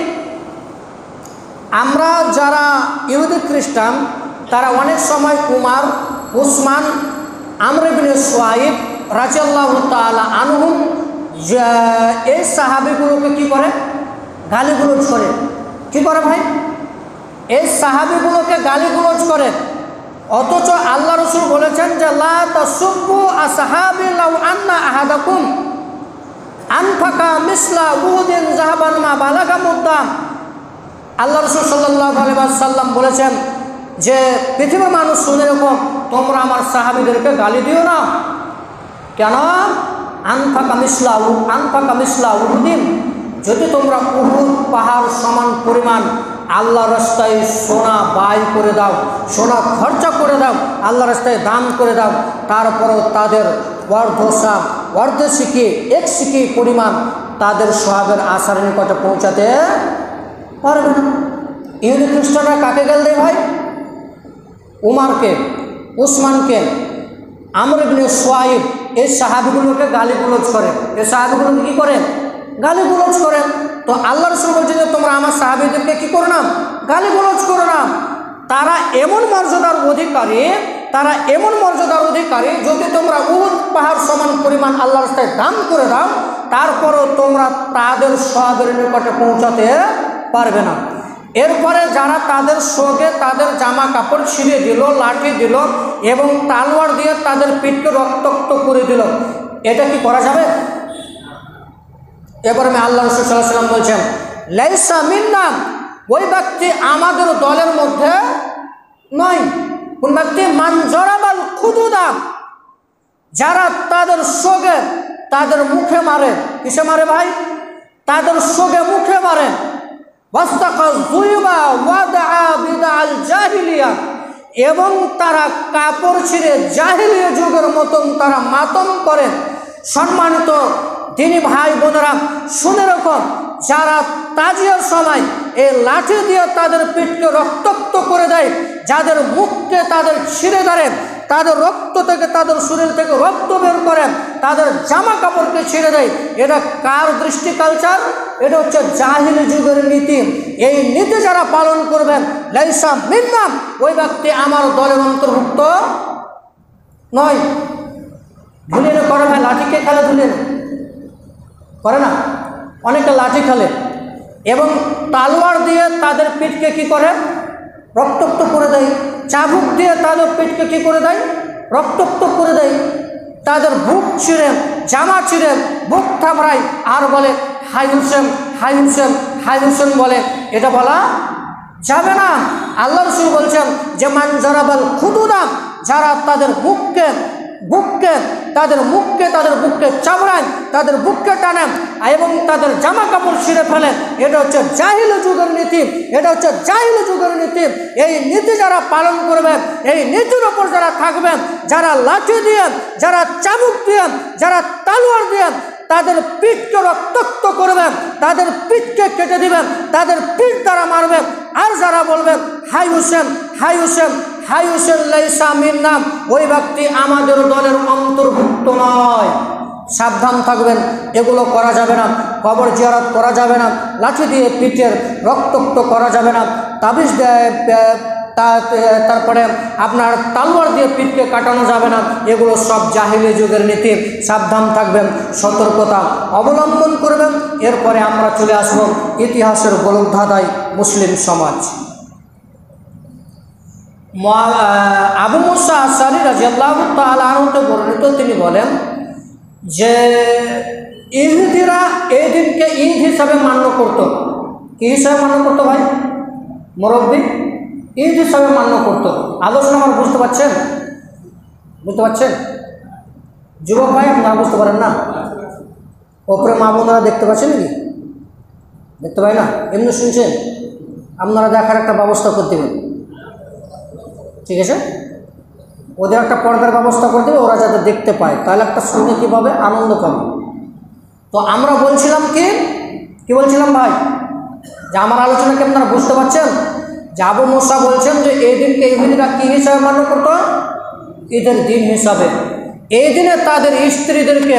আমরা যারা ইহুদি খ্রিস্টান তারা অনেক সময় উমার, উসমান, আমর ইবনে সুয়াইব রাদিয়াল্লাহু তাআলা আনহুম এই সাহাবীগুলোকে কি করে? গালিগুলোজ করে। কি করে ভাই? এই সাহাবীগুলোকে গালিগুলোজ করে। অথচ আল্লাহ রাসূল বলেছেন যে লা তাসুব্বু আসহাবি লাউ আন্না আহাদাকুম আনফাকা মিসলা উহুদিন যাহাবান মা বালাগা মুদ্দাম। আল্লাহ রাসূল সাল্লাল্লাহু আলাইহি ওয়াসাল্লাম বলেছেন যে পৃথিবীর মানুষ শুনে রাখো, তোমরা আমার সাহাবীদেরকে গালি দিও না। কেন? আনফাকা মিসলা উহুদিন, যদি তোমরা উহুদ পাহাড় সমান পরিমাণ আল্লাহর রাস্তায় সোনা ব্যয় করে দাও, সোনা খরচা করে দাও, আল্লাহর রাস্তায় দান করে দাও, তারপরেও তাদের অর্ধ সিকি 1 সিকি পরিমাণ তাদের সওয়াবের আশার নিকটে পৌঁছাতে পারবে না। ইহুদি খ্রিস্টানরা কাকে গাল দেয় ভাই? উমারকে, উসমানকে, আমর ইবনে সুয়াইব এই সাহাবীগুলোকে গালিগুলোজ করে। এই সাহাবীগুলোকে কি করে? গালিগুলোজ করেন। তো আল্লাহ রাসূল বলছেন যে তোমরা আমার সাহাবীদেরকে কি করো না? গালিগুলোজ করো না। তারা এমন মর্যাদার অধিকারী, যদি তোমরা উহুদ পাহাড় সমান পরিমাণ আল্লাহর রাস্তায় দান করে দাও, তারপরও তোমরা তাদের সওয়াবের নিকটে পৌঁছাতে পারবে না। এরপরে যারা তাদের সঙ্গে তাদের জামা কাপড় ছিঁড়ে দিল, লাঠি দিল এবং তালোয়ার দিয়ে তাদের পিঠকে রক্তাক্ত করে দিল, এটা কি করা যাবে? এরপরে আল্লাহ রাসূল সাল্লাল্লাহু আলাইহি ওয়াসাল্লাম বলছেন লাইসা মিন্না, ওই ব্যক্তি আমাদের দলের মধ্যে নয়। কোন ব্যক্তি? মান জরাবাল খুদুদা, যারা তাদের সঙ্গে তাদের মুখে মারে। কিসে মারে ভাই? তাদের সঙ্গে মুখে মারে। এবং তারা কাপড় ছিঁড়ে জাহিলিয়া যুগের মতন তারা মাতম করে। সম্মানিত দিনী ভাই বোনেরা, শুনে রাখো, যারা তাজিয়ার সময় এই লাঠি দিয়ে তাদের পিঠকে রক্তাক্ত করে দেয়, যাদের মুখকে তাদের ছিঁড়ে ধরে, তাদের রক্ত থেকে, তাদের শরীর থেকে রক্ত বের করে, তাদের জামা কাপড়কে ছিঁড়ে দেয়, এটা কার দৃষ্টি কালচার? এটা হচ্ছে জাহিলি যুগের নীতি। এই নীতি যারা পালন করবেন, লাইসা মিন্না, ওই ব্যক্তি আমার দলের অন্তর্ভুক্ত নয়। ধুলিয়ে করে ভাই, লাঠি কে খেলে? ধুলিয়ে করে না? অনেকে লাঠি খেলে এবং তালোয়ার দিয়ে তাদের পিঠকে কি করে? রক্তাক্ত করে দেয়। চাবুক দিয়ে তাদের পিঠকে কি করে দেয়? রক্তাক্ত করে দেয়। তাদের বুক ছিঁড়ে, জামা ছিঁড়ে, বুক থামড়ায় আর বলে হাই হুসেন, হাই হুসেন, হাই হুসেন বলে। এটা বলা যাবে না। আল্লাহ রাসূল বলছেন যে মান জরাবাল খুদুদা, যারা তাদের বুককে তাদের বুককে চামড়ায়, তাদের বুককে টানেন এবং তাদের জামা কাপড় ছিঁড়ে ফেলেন, এটা হচ্ছে জাহিলি যুগের নীতি। এটা হচ্ছে জাহিলি যুগের নীতি। এই নীতি যারা পালন করবেন, এই নীতির ওপর যারা থাকবেন, যারা লাঠি দিয়ে, যারা চাবুক দিয়ে, যারা তালোয়ার দিয়ে তাদের পিঠকে রক্তাক্ত করবেন, তাদের পিঠকে কেটে দিবেন, তাদের পিঠ দ্বারা মারবেন, আর যারা বলবেন হাই হুসেন, হাই হুসেন, হাই হুসেন লাইসা মিন্না, ওই ব্যক্তি আমাদের দলের অন্তর্ভুক্ত নয়। সাবধান থাকবেন, এগুলো করা যাবে না। কবর জিয়ারত করা যাবে না, লাঠি দিয়ে পিঠের রক্তাক্ত করা যাবে না, তাবিজ তারপরে আপনার তালোয়ার দিয়ে পিঠকে কাটানো যাবে না। এগুলো সব জাহিলি যুগের নীতি। সাবধান থাকবেন, সতর্কতা অবলম্বন করবেন। এরপরে আমরা চলে আসব ইতিহাসের গোলকধাঁধায় মুসলিম সমাজ। আবু মুসা আশআরী রাদিয়াল্লাহু তাআলা আনহু বর্ণিত, তিনি বলেন যে ইহুদিরা এই দিনকে ঈদ হিসাবে মান্য করত। কি হিসাবে মান্য করতো ভাই? মুরব্বী, ঈদ হিসাবে মান্য করতো। আলোচনা আমার বুঝতে পারছেন? যুবক ভাই আপনারা বুঝতে পারেন না? ওপরে মা বোনেরা দেখতে পাচ্ছেন নাকি? দেখতে পাই না, এমনি শুনছেন, আপনারা দেখার একটা ব্যবস্থা করে দেবেন, ঠিক আছে? ওদের একটা পর্দার ব্যবস্থা করে দেবে, ওরা যাতে দেখতে পায়, তাহলে একটা শুনে কীভাবে আনন্দ পাবে। তো আমরা বলছিলাম কি বলছিলাম ভাই, যে আমার আলোচনাকে আপনারা বুঝতে পারছেন, যে আবু মুসা বলছেন যে এই দিনকে ইহুদিরা কী হিসাবে মান্য করতো? ঈদের দিন হিসাবে। এই দিনে তাদের স্ত্রীদেরকে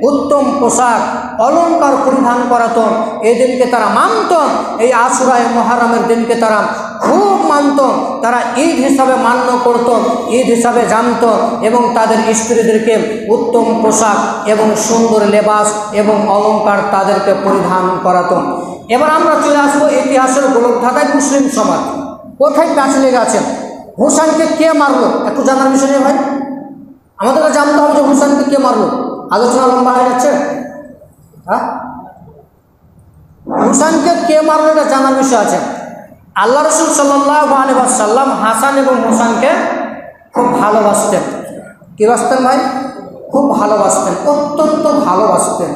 উত্তম পোশাক অলঙ্কার পরিধান করাতো, এই দিনকে তারা মানত, এই আশুরায়ে মুহররমের দিনকে তারা খুব মানত, তারা ঈদ হিসাবে মান্য করত, ঈদ হিসাবে জানত, এবং তাদের স্ত্রীদেরকে উত্তম পোশাক এবং সুন্দর লেবাস এবং অলঙ্কার তাদেরকে পরিধান করাতো। এবার আমরা চলে আসবো ইতিহাসের গোলকধাঁধায় মুসলিম সমাজ কোথায় প্যাঁচ লেগে আছে। হুসাইনকে কে মারলো একটু জানার বিষয় নেই ভাই, আমাদেরকে জানতে হবে যে হুসাইনকে কে মারলো। আলোচনা লম্বা হয়ে যাচ্ছে, হ্যাঁ? হুসাইনকে কে মারলো এটা জানার বিষয় আছে। আল্লাহ রসুল সাল্লাল্লাহু আলাইহি ওয়াসাল্লাম হাসান এবং হুসাইনকে খুব ভালোবাসতেন। কী বাসতেন ভাই? খুব ভালোবাসতেন, অত্যন্ত ভালোবাসতেন।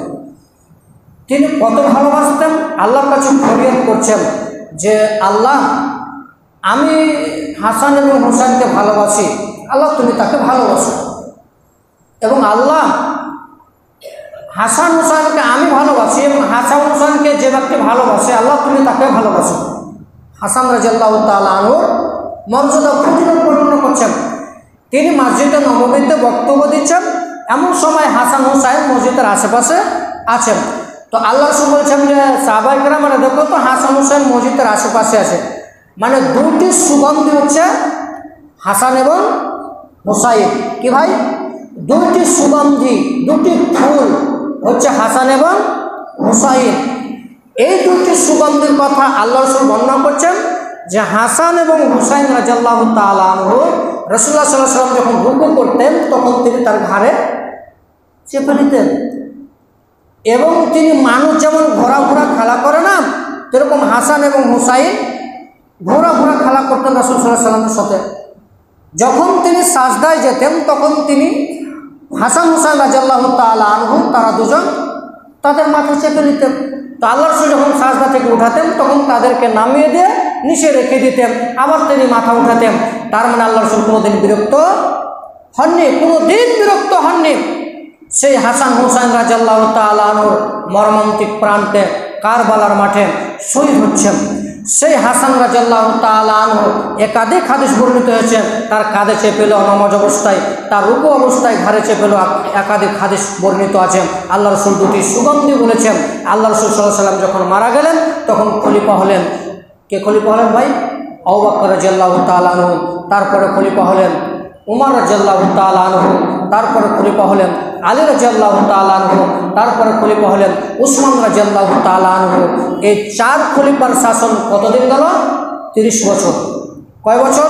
তিনি কত ভালোবাসতেন? আল্লাহর কাছে ফরিয়াদ করছেন যে আল্লাহ, আমি হাসান এবং হুসাইনকে ভালোবাসি, আল্লাহ তুমি তাকে ভালোবাসো। এবং আল্লাহ, হাসান হুসাইনকে আমি ভালোবাসি এবং হাসান হুসাইনকে যে ব্যক্তি ভালোবাসে আল্লাহ তুমি তাকে ভালোবাসো। হাসান রাদিয়াল্লাহু তাআলা আনহুর মর্যাদা ফজিলত বর্ণনা করছেন। তিনি মসজিদে নববীতে বক্তব্য দিচ্ছেন, এমন সময় হাসান হুসাইন মসজিদের আশেপাশে আছেন। তো আল্লাহ রাসূল বলছেন যে সাহাবায়ে কেরামরা দেখো তো হাসান হুসাইন মসজিদের আশেপাশে আছে, মানে দুটি সুগন্ধি হচ্ছে হাসান এবং হুসাইন। কি ভাই? দুটি সুগন্ধি, দুটি ফুল হচ্ছে হাসান এবং হুসাইন। এই দুটি সুগন্ধির কথা আল্লাহ রাসূল বর্ণনা করছেন যে হাসান এবং হুসাইন রাদিয়াল্লাহু তাআলা আনহু রাসূলুল্লাহ সাল্লাল্লাহু আলাইহি ওয়াসাল্লাম যখন রুকু করতেন তখন তিনি তার ঘাড়ে চেপে নিতেন, এবং তিনি মানুষ যেমন ঘোরাঘোরা খেলা করে না, সেরকম হাসান এবং হুসাইন ঘোরাঘোরা খেলা করতেন রাসূল সাল্লাল্লাহু আলাইহি ওয়াসাল্লামের সাথে। যখন তিনি সাজদায় যেতেন তখন তিনি হাসান হুসাইন রাদিয়াল্লাহু তাআলা আনহু তারা দুজন তাদের মাথা চেপে নিতেন। তো আল্লাহ রাসূল যখন সাজদা থেকে উঠাতেন তখন তাদেরকে নামিয়ে দিয়ে নিচে রেখে দিতেন, আবার তিনি মাথা উঠাতেন। তার মানে আল্লাহ রাসূল কোনোদিন বিরক্ত হননি, কোনোদিন বিরক্ত হননি। সেই হাসান হুসাইন রাদিয়াল্লাহু তাআলা আনহুর মর্মান্তিক প্রান্তে কারবালার মাঠে শহীদ হচ্ছেন। সেই হাসান রাদিয়াল্লাহু তাআলা আনহু একাধিক হাদিস বর্ণিত হয়েছে, তার কাঁধে চেপেল নামাজ অবস্থায়, তার রুকু অবস্থায় ঘাড়ে চেপেল, একাধিক হাদিস বর্ণিত আছে। আল্লাহ রাসূল দুটি সুগন্ধি বলেছেন। আল্লাহ রাসূল সাল্লাল্লাহু আলাইহি ওয়াসাল্লাম যখন মারা গেলেন তখন খলিফা হলেন, কে খলিফা হলেন ভাই? আবু বকর রাদিয়াল্লাহু তাআলা আনহু। তারপরে খলিফা হলেন উমর রাদিয়াল্লাহু তাআলা আনহু। তারপরে খলিফা হলেন আলী রাদিয়াল্লাহু তাআলা আনহু। তারপরে খলিফা হলেন উসমান রাদিয়াল্লাহু তাআলা আনহু। এই চার খলিফার শাসন কতদিন গেল? 30 বছর। কয় বছর?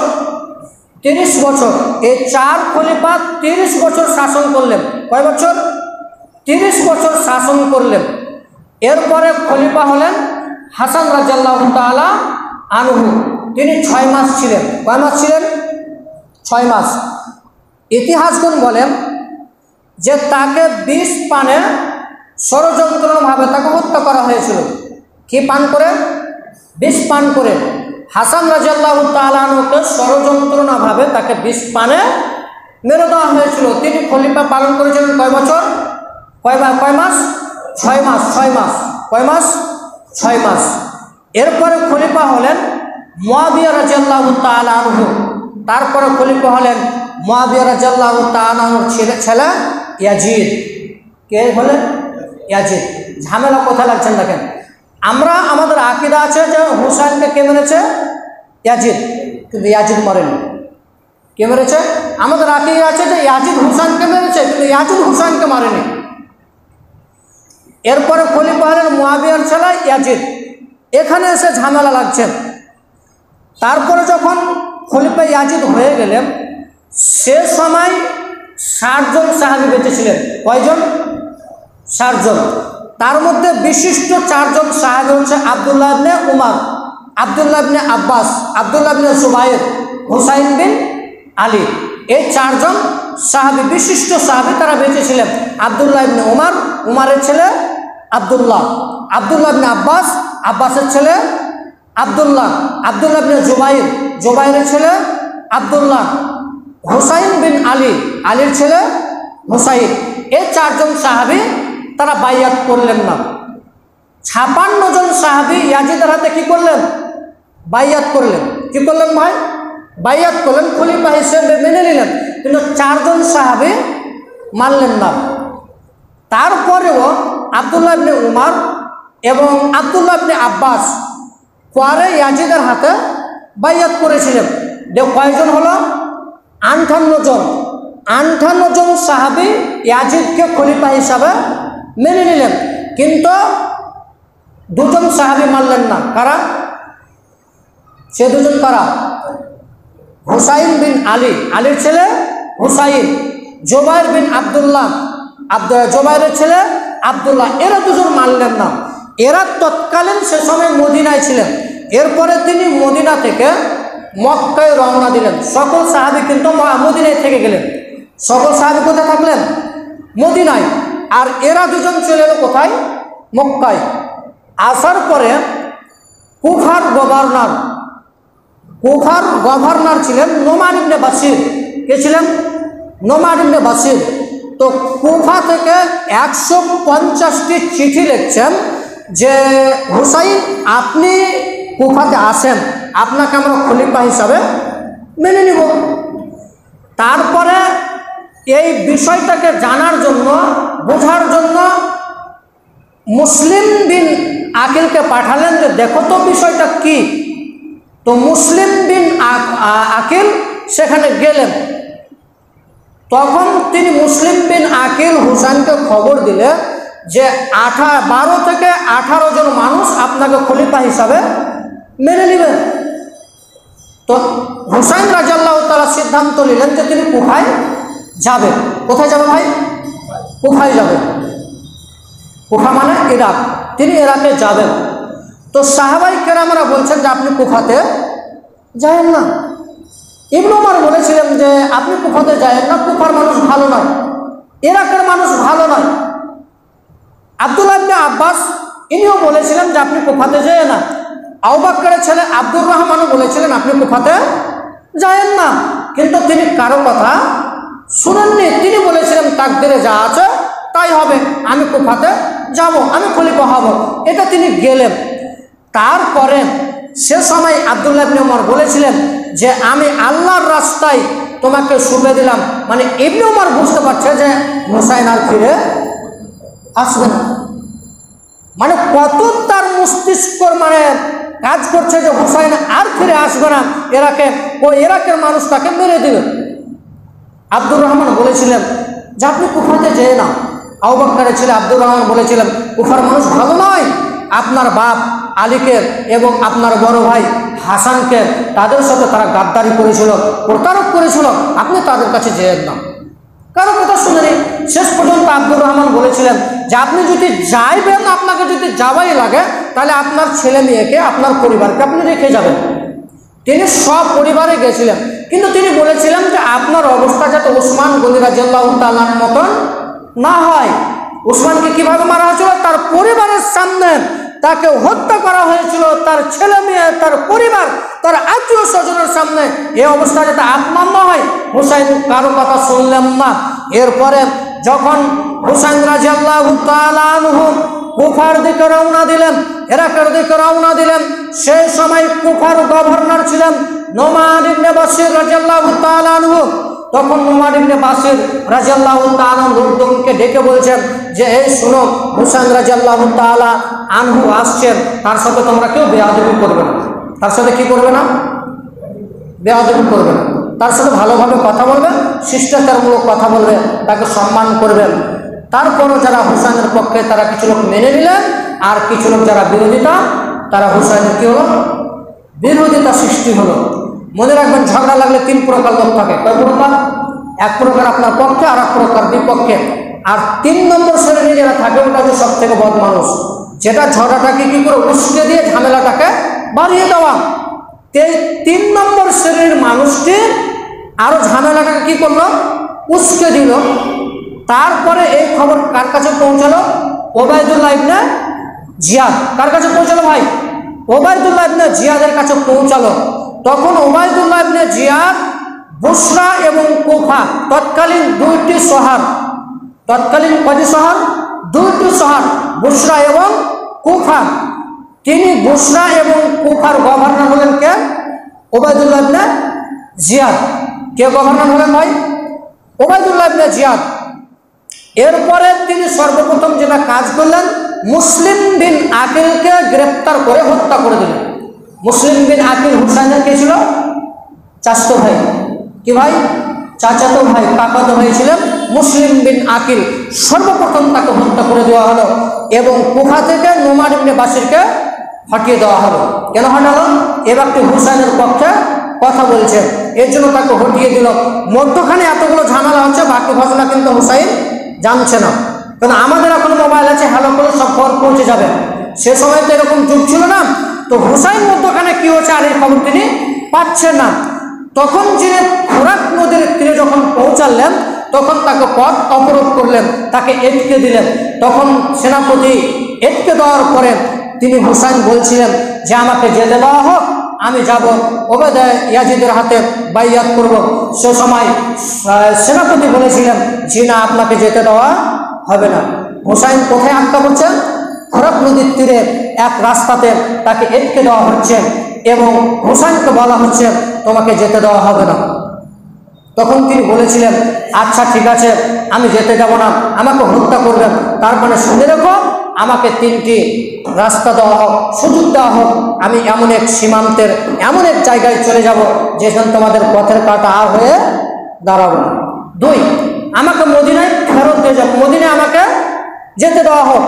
30 বছর। এই চার খলিফা 30 বছর শাসন করলেন। কয় বছর? 30 বছর শাসন করলেন। এরপরে খলিফা হলেন হাসান রাদিয়াল্লাহু তাআলা আনহু। তিনি 6 মাস ছিলেন। কয় মাস ছিলেন? 6 মাস। ইতিহাসগণ বলেন যে তাকে বিষ পানে ষড়যন্ত্রভাবে তাকে হত্যা করা হয়েছিল। কি পান করে? বিষ পান করে। হাসান রাদিয়াল্লাহু তাআলা আনহুকে ষড়যন্ত্রভাবে তাকে বিষ পানে মেরে দেওয়া হয়েছিল। তিনি খলিফা পালন করেছিলেন কয় বছর? কয় মাস? 6 মাস। 6 মাস। কয় মাস? 6 মাস। এরপরে খলিফা হলেন মুয়াবিয়া রাদিয়াল্লাহু তাআলা আনহু। তারপরে খলিফা হলেন মুয়াবিয়া রাদিয়াল্লাহু তাআলা আনহুর ছেলে ইয়াজিদ। কে হলেন? ইয়াজিদ। ঝামেলা কোথায় লাগছেন দেখেন। আমরা আমাদের আকীদা আছে যে হুসাইনকে কে মেরেছে? ইয়াজিদ, কিন্তু ইয়াজিদ মরেনি। কে মেরেছে? আমাদের আকীদা আছে যে ইয়াজিদ হুসাইনকে মেরেছে, কিন্তু ইয়াজিদ হুসাইনকে মারেনি। এরপরে খলিফা হলেন মুয়াবিয়ার ছেলে ইয়াজিদ। এখানে এসে ঝামেলা লাগছেন। তারপরে যখন খলিফা ইয়াজিদ হয়ে গেলেন সে সময় 60 জন সাহাবী বেঁচে ছিলেন। কয়জন? 60 জন। তার মধ্যে বিশিষ্ট 4 জন সাহাবী হচ্ছে আব্দুল্লাহ ইবনে উমর, আব্দুল্লাহ ইবনে আব্বাস, আব্দুল্লাহ ইবনে জুবাইর, হুসাইন বিন আলী। এই 4 জন সাহাবী, বিশিষ্ট সাহাবী, তারা বেঁচে ছিলেন। আব্দুল্লাহ ইবনে উমর, উমরের ছেলে আব্দুল্লাহ, আব্দুল্লাহ ইবনে আব্বাস, আব্বাসের ছেলে আব্দুল্লাহ, আব্দুল্লাহ ইবনে জুবাইর, জুবাইরের ছেলে আব্দুল্লাহ, হুসাইন বিন আলী, আলীর ছেলে হুসাইন। এই 4 জন সাহাবী তারা বাইয়াত করলেন না। 56 জন সাহাবী ইয়াজিদের হাতে কি করলেন? বাইয়াত করলেন। কি করলেন ভাই? বাইয়াত করলেন, খলিফা হিসেবে মেনে নিলেন। কিন্তু 4 জন সাহাবী মানলেন না। তারপরেও আব্দুল্লাহ ইবনে উমর এবং আব্দুল্লাহ ইবনে আব্বাস পরে ইয়াজিদের হাতে বাইয়াত করেছিলেন। কয়জন হলো? 58 জন। 58 জন সাহাবী ইয়াজিদকে খলিফা হিসাবে মেনে নিলেন, কিন্তু 2 জন সাহাবী মানলেন না। কারা? সে 2 জন কারা? হুসাইন বিন আলী, আলীর ছেলে হুসাইন, জুবাইর বিন আব্দুল্লাহ, জুবাইরের ছেলে আব্দুল্লাহ। এরা 2 জন মানলেন না। এরা তৎকালীন সে সময় মদিনায় ছিলেন। এরপরে তিনি মদিনা থেকে মক্কায় রওনা দিলেন। সকল সাহাবী কিন্তু মদিনায় থেকে গেলেন। সকল সাহাবী কোথায় থাকলেন? মদিনায়। আর এরা 2 জন চলে এলো কোথায়? মক্কায়। আসার পরে কুফার গভর্নর ছিলেন নোমান ইবনে বাশির। কে ছিলেন? নোমান ইবনে বাশির। তো কুফা থেকে 150টি চিঠি লিখছেন যে হুসাইন আপনি কুফাতে আসেন, আপনাকে আমরা খলিফা হিসাবে মেনে নিব। তারপরে এই বিষয়টাকে জানার জন্য, বোঝার জন্য মুসলিম বিন আকিলকে পাঠালেন যে দেখো তো বিষয়টা কি। তো মুসলিম বিন আকিল সেখানে গেলেন। তখন তিনি মুসলিম বিন আকিল হুসাইনকে খবর দিলে যে 12 থেকে 18 জন মানুষ আপনাকে খলিফা হিসাবে মেনে নেবেন। তো হুসাইন রাদিয়াল্লাহু তাআলা সিদ্ধান্ত নিলেন যে তিনি কুফায় যাবেন। কোথায় যাবে ভাই? কুফায় যাবেন। কুফা মানে ইরাক। তিনি ইরাকে যাবেন। তো সাহাবাই কেরামরা বলছেন যে আপনি কুফাতে যায়েন না। ইবনে উমর বলেছিলেন যে আপনি কুফাতে যায়েন না, কুফার মানুষ ভালো নয়, ইরাকের মানুষ ভালো নয়। আব্দুল্লাহ ইবনে আব্বাস ইনিও বলেছিলেন যে আপনি কুফাতে যায়েন না। আবু বকরের ছেলে আব্দুর রহমানও বলেছিলেন আপনি কুফাতে যায়েন না। কিন্তু তিনি কারো কথা শুনেননি। তিনি বলেছিলেন তাকদিরে যা আছে তাই হবে, আমি কুফাতে যাব, আমি খলিফা হব। এটা তিনি গেলেন। তারপরে সে সময় আব্দুল্লাহ ইবনে উমর বলেছিলেন যে আমি আল্লাহর রাস্তায় তোমাকে শুভে দিলাম। মানে ইবনে উমর বুঝতে পারছে যে হুসাইন আর ফিরে আসবে না। মানে কত তার মস্তিষ্ক মানে কাজ করছে যে হুসাইন আর ফিরে আসবে না ইরাকে, ও ইরাকের মানুষ তাকে মেরে দিল। আব্দুর রহমান বলেছিলেন যে আপনি কুফাতে যেয়ে না। আবু বকরের ছেলে আব্দুর রহমান বলেছিলেন কুফার মানুষ ভালো নয়, আপনার বাপ আলীকে এবং আপনার বড় ভাই হাসানকে তাদের সাথে তারা গাদ্দারি করেছিল, প্রতারক করেছিল, আপনি তাদের কাছে যেয়েন না। কারো কথা শুনেনি। শেষ পর্যন্ত আব্দুর রহমান বলেছিলেন যে আপনি যদি যাইবেন, আপনাকে যদি যাওয়াই লাগে তাহলে আপনার ছেলে মেয়েকে, আপনার পরিবারকে আপনি রেখে যাবেন। তিনি সব পরিবারে গেছিলেন, কিন্তু তিনি বলেছিলেন যে আপনার অবস্থা যাতে ওসমান গনি রাদিয়াল্লাহু তাআলার মতন না হয়। ওসমানকে কিভাবে মারা হয়েছিল? তার পরিবারের সামনে তাকে হত্যা করা হয়েছিল, তার ছেলে মেয়ে, তার পরিবার, তার আত্মীয় স্বজনের সামনে। এই অবস্থা যাতে আপনার না হয়। হুসাইন কারো কথা শুনলেন না। এরপরে যখন হুসাইন রাদিয়াল্লাহু তাআলা আনহু কুফার দিকে রওনা দিলেন, ইরাকের দিকে রওনা দিলেন, সেই সময় কুফার গভর্নর ছিলেন নোমান ইবনে বাশির রাদিয়াল্লাহু তাআলা আনহু। তখন নোমান ইবনে বাশির রাদিয়াল্লাহু তাআলা লোকজনকে ডেকে বলছেন যে এই শুনো, হুসাইন রাদিয়াল্লাহু তাআলা আনহু আসছেন, তার সাথে তোমরা কেউ বেয়াদবি করবে না। তার সাথে কি করবে না? বেয়াদবি করবে না। তার সাথে ভালোভাবে কথা বলবেন, শিষ্টাচারমূলক কথা বলবেন, তাকে সম্মান করবেন। তারপরও যারা হুসাইনের পক্ষে তারা কিছু লোক মেনে নিলেন, আর কিছু লোক যারা বিরোধিতা, তারা হুসাইনের কি হলো? বিরোধিতা সৃষ্টি হলো। মনে রাখবেন, ঝগড়া লাগলে 3 প্রকার লোক থাকে। কয় প্রকার? এক প্রকার আপনার পক্ষে, আর এক প্রকার বিপক্ষে। আর 3 নম্বর শ্রেণী যারা থাকে ওটা হচ্ছে সব থেকে বদ মানুষ, যেটা ঝগড়াটাকে কি করে উস্কে দিয়ে ঝামেলাটাকে বাড়িয়ে দেওয়া। 3 নম্বর শ্রেণীর মানুষটি আরো ঝামেলাটাকে কি করলো? উস্কে দিল। তারপরে এই খবর কার কাছে পৌঁছালো? ওবায়দুল্লাহ ইবনে জিয়াদ। কার কাছে পৌঁছালো ভাই? ওবায়দুল্লাহ ইবনে জিয়াদের কাছে পৌঁছালো। তখন ওবায়দুল্লাহ ইবনে জিয়াদ বুসরা এবং কুফা, তৎকালীন দুইটি শহর, তৎকালীন কয়টি শহর? দুইটি শহর, বুসরা এবং কুফা। তিনি বুসরা এবং কুফার গভর্নর হলেন কে? ওবায়দুল্লাহ ইবনে জিয়াদ। কে গভর্নর হলেন ভাই? ওবায়দুল্লাহ ইবনে জিয়াদ। এরপরে তিনি সর্বপ্রথম যেটা কাজ করলেন, মুসলিম বিন আকিলকে গ্রেফতার করে হত্যা করে দিলেন। মুসলিম বিন আকিল হুসাইনের কে ছিল? চাচাতো ভাই। কি ভাই? চাচাতো ভাই, কাকাতো ভাই ছিলেন মুসলিম বিন আকিল। সর্বপ্রথম তাকে হত্যা করে দেওয়া হলো এবং কুফা থেকে নোমান ইবনে বাশিরকে হটিয়ে দেওয়া হলো। কেন হটালো? এ ব্যক্তি হুসাইনের পক্ষে কথা বলছেন, এর জন্য তাকে হটিয়ে দিল। মধ্যখানে এতগুলো ঝামেলা হচ্ছে, বাকি ঘটনা কিন্তু হুসাইন জানছে না। কারণ আমাদের এখন মোবাইল আছে, হ্যালো করে সব খবর পৌঁছে যাবে। সে সময় তো এরকম যুগ ছিল না। তো হুসাইন মধ্যখানে কি হচ্ছে আর এই খবর তিনি পাচ্ছেন না। তখন যিনি ফোরাত নদীর তীরে যখন পৌঁছালেন, তখন তাকে পথ অবরোধ করলেন, তাকে এটকে দিলেন। তখন সেনাপতি এটকে দেওয়ার পরে তিনি হুসাইন বলছিলেন যে আমাকে যেতে দেওয়া হোক, আমি যাব, ওবায়দা ইয়াজিদের হাতে বাইয়াত করব। সে সময় সেনাপতি বলেছিলেন যে না, আপনাকে যেতে দেওয়া হবে না। হুসাইন কোথায় আটকা পড়ছেন? ফোরাত নদীর তীরে এক রাস্তাতে তাকে এটকে দেওয়া হচ্ছে এবং হুসাইনকে বলা হচ্ছে তোমাকে যেতে দেওয়া হবে না। তখন তিনি বলেছিলেন আচ্ছা ঠিক আছে, আমি যেতে যাব না, আমাকে হত্যা করবেন, তারপরে শুনে রেখো আমাকে 3টি রাস্তা দেওয়া হোক, সুযোগ দেওয়া হোক, আমি এমন এক সীমান্তের এমন এক জায়গায় চলে যাব যেখানে তোমাদের পথের কাঁটা আর হয়ে দাঁড়াবো না। 2, আমাকে মদিনায় ফেরত দিয়ে যাবো, মদিনায় আমাকে যেতে দেওয়া হোক।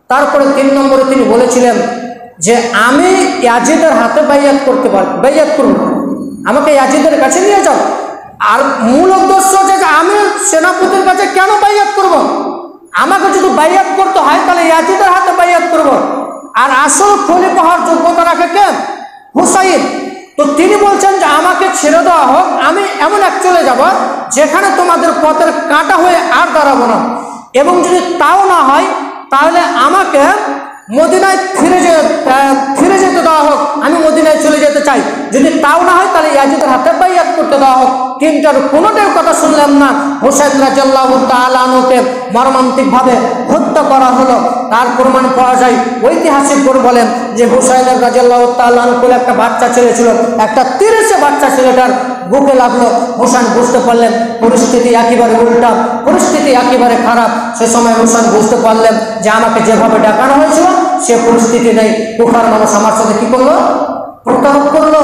তারপরে 3 নম্বরে তিনি বলেছিলেন যে আমি ইয়াজিদের হাতে বাইয়াত করতে পারি, বাইয়াত করব, আমাকে ইয়াজিদের কাছে নিয়ে যাও। আর মূল উদ্দেশ্য যে আমি সেনাপতির কাছে কেন বাইয়াত করব? আমাকে যদি বাইয়াত করতে হয় তাহলে ইয়াজিদের হাতে বাইয়াত করব। আর আসল খলিফা হওয়ার যোগ্যতা রাখে কে? হুসাইন। তো তিনি বলছেন যে আমাকে ছেড়ে দেওয়া হোক, আমি এমন এক চলে যাব যেখানে তোমাদের পথের কাঁটা হয়ে আর দাঁড়াবো না। এবং যদি তাও না হয় তাহলে আমাকে মদিনায় ফিরে যেতে দেওয়া হোক, আমি মদিনায় চলে যেতে চাই। যদি তাও না হয় তাহলে ইয়াজিদের হাতে বাইয়াত করতে দেওয়া হোক। 3টার কোনোটার কথা শুনলাম না। হুসাইন রাদিয়াল্লাহু তাআলা আনহুকে মর্মান্তিকভাবে হত্যা করা হলো। তার প্রমাণ পাওয়া যায়, ঐতিহাসিক বলেন যে হুসাইন রাদিয়াল্লাহু তাআলা আনহুর একটা বাচ্চা ছেলে ছিল, একটা 30 বাচ্চা ছেলেটার বুকে লাগলো। হুসাইন বুঝতে পারলেন পরিস্থিতি একেবারে উল্টা, পরিস্থিতি একেবারে খারাপ। সে সময় হুসাইন বুঝতে পারলেন যে আমাকে যেভাবে ডাকানো হয়েছিল সে পরিস্থিতি নেই, কুফার মানুষ আমার সাথে কি করলো? প্রতারক করলো।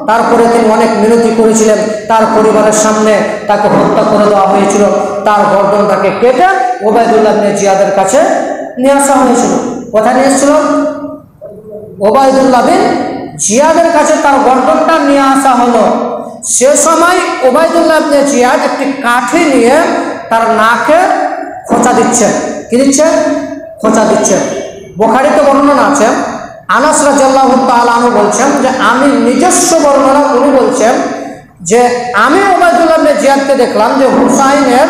তারপরে তিনি অনেক মিনতি করেছিলেন, তার পরিবারের সামনে তাকে হত্যা করে দেওয়া হয়েছিল। তার গর্দনটাকে কেটে ওবায়দুল্লাহ ইবনে জিয়াদের কাছে নিয়ে আসা হয়েছিল। কোথায় নিয়ে এসেছিল? ওবায়দুল্লাহ বিন জিয়াদের কাছে তার গর্দনটা নিয়ে আসা হলো। সে সময় ওবায়দুল্লাহ ইবনে জিয়াদ একটি কাঠি নিয়ে তার নাকে খোঁচা দিচ্ছে। কি দিচ্ছে? খোঁচা দিচ্ছে। বুখারীতে বর্ণনা আছে, আনাস রাদিয়াল্লাহু তাআলা আনহু বলছেন যে আমি নিজস্ব বর্ণনা, উনি বলছেন যে আমি ওবায়দুল্লাহ ইবনে জিয়াদকে দেখলাম যে হুসাইনের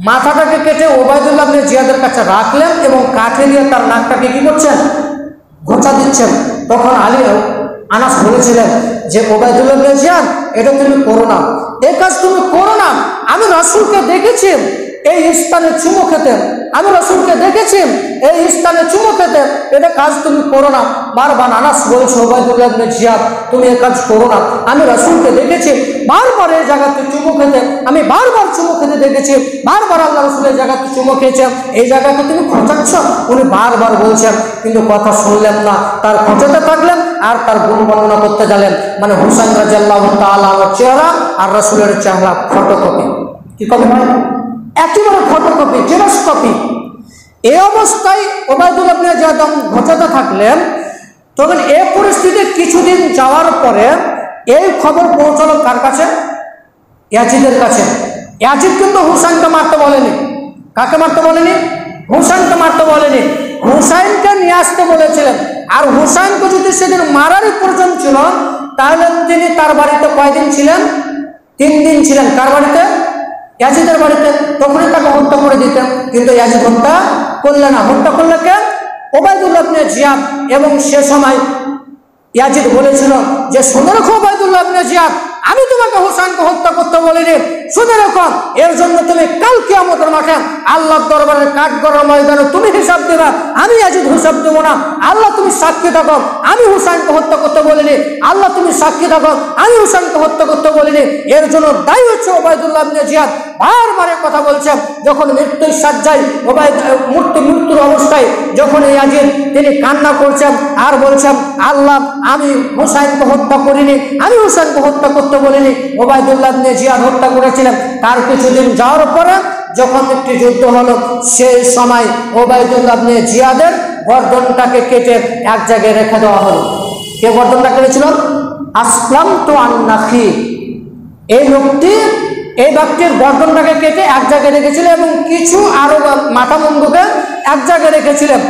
মাথাটাকে কেটে ওবায়দুল্লাহ ইবনে জিয়াদের কাছে রাখলেন এবং কাঠি দিয়ে তার নাকটাকে কি করছেন? ঘোঁচা দিচ্ছেন। তখন আনাস বলেছিলেন যে ওবায়দুল্লাহ ইবনে জিয়াদ, এটা তুমি করো না, এই কাজ তুমি করো না। আমি রাসূলকে দেখেছি এই স্থানে চুমু খেতে, আমি রাসূলকে দেখেছি এই স্থানে চুমু খেতে, এটা কাজ তুমি করো না। বারবার আনাস বলছে ওবায়দুল্লাহ ইবনে জিয়াদ তুমি এই কাজ করো না, আমি রাসূলকে দেখেছি বারবার এই জায়গাতে চুমু খেতে, আমি বারবার চুমু খেতে দেখেছি, বারবার আল্লাহ রাসূলের জায়গাতে চুমু খেয়েছে, এই জায়গাকে তুমি খোঁচাচ্ছ। উনি বারবার বলছেন কিন্তু কথা শুনলেন না, তার খোঁচাতে থাকলেন আর তার গুণ বর্ণনা করতে গেলেন। মানে হুসাইন রাদিয়াল্লাহু তাআলা আনহুর চেহারা আর রাসূলের চেহারা ফটোকপি। কি কপি হয়? একেবারে ফটোকপি, জেরক্স কপি। এই অবস্থায় ওবায়দুল্লাহ ইবনে জিয়াদ ঘোচাতে থাকলেন। তখন এই পরিস্থিতি কিছুদিন যাওয়ার পরে এই খবর পৌঁছালো কার কাছে? ইয়াজিদের কাছে। ইয়াজিদ কিন্তু হুসাইনকে মারতে বলেনি। কাকে মারতে বলেনি? হুসাইনকে মারতে বলেনি, হুসাইনকে নিয়ে আসতে বলেছিলেন। আর হুসাইনকে যদি সেদিন মারারই প্রয়োজন ছিল তাহলে তিনি তার বাড়িতে কয়দিন ছিলেন? 3 দিন ছিলেন। কার বাড়িতে? ইয়াজিদের বাড়িতে। তখনই তাকে হত্যা করে দিতেন, কিন্তু ইয়াজিদ হত্যা করলে না। হত্যা করলে কে? ওবায়দুল্লাহ ইবনে জিয়াদ। এবং সে সময় ইয়াজিদ বলেছিল যে শুনে রাখো ওবায়দুল্লাহ ইবনে জিয়াদ, আমি তোমাকে হোসেনকে হত্যা করতে বলিনি, শুনে রাখো এর জন্য তুমি কাল কিয়ামতের মাঠে আল্লাহর দরবারে কাঠগড়ার ময়দানে তুমি হিসাব দেবা, আমি ইয়াজিদ হিসাব দেব না। আল্লাহ তুমি সাক্ষী থাকো, আমি হোসেনকে হত্যা করতে বলিনি, আল্লাহ তুমি সাক্ষী থাকো, আমি হোসেনকে হত্যা করতে বলিনি। এর জন্য দায়ী হচ্ছে ওবায়দুল্লাহ ইবনে জিয়াদ। বারবার কথা বলছেন, যখন মৃত্যুর শয্যায় মৃত্যুর অবস্থায় যখন ইয়াজিদ তিনি কান্না করছেন আর বলছেন আল্লাহ আমি হোসেনকে হত্যা করিনি, আমি হোসেনকে হত্যা করতে বলিনি, ওবায়দুল্লাহ ইবনে জিয়াদ হত্যা করেছিলেন। তার কিছুদিন যাওয়ার পরে যখন একটি যুদ্ধ হলো, সেই সময় ওবায়দুল্লাহ ইবনে জিয়াদের গর্দনটাকে কেটে এক জায়গায় রেখে দেওয়া হলো। কে গর্দনটা কেটেছিল? আসলামতু আন-নাখি। এই লোকটি এই ব্যক্তির গর্দনটাকে কেটে এক জায়গায় রেখেছিল এবং কিছু আরো মাথা মুন্ডুকে এক জায়গায় রেখেছিলেন।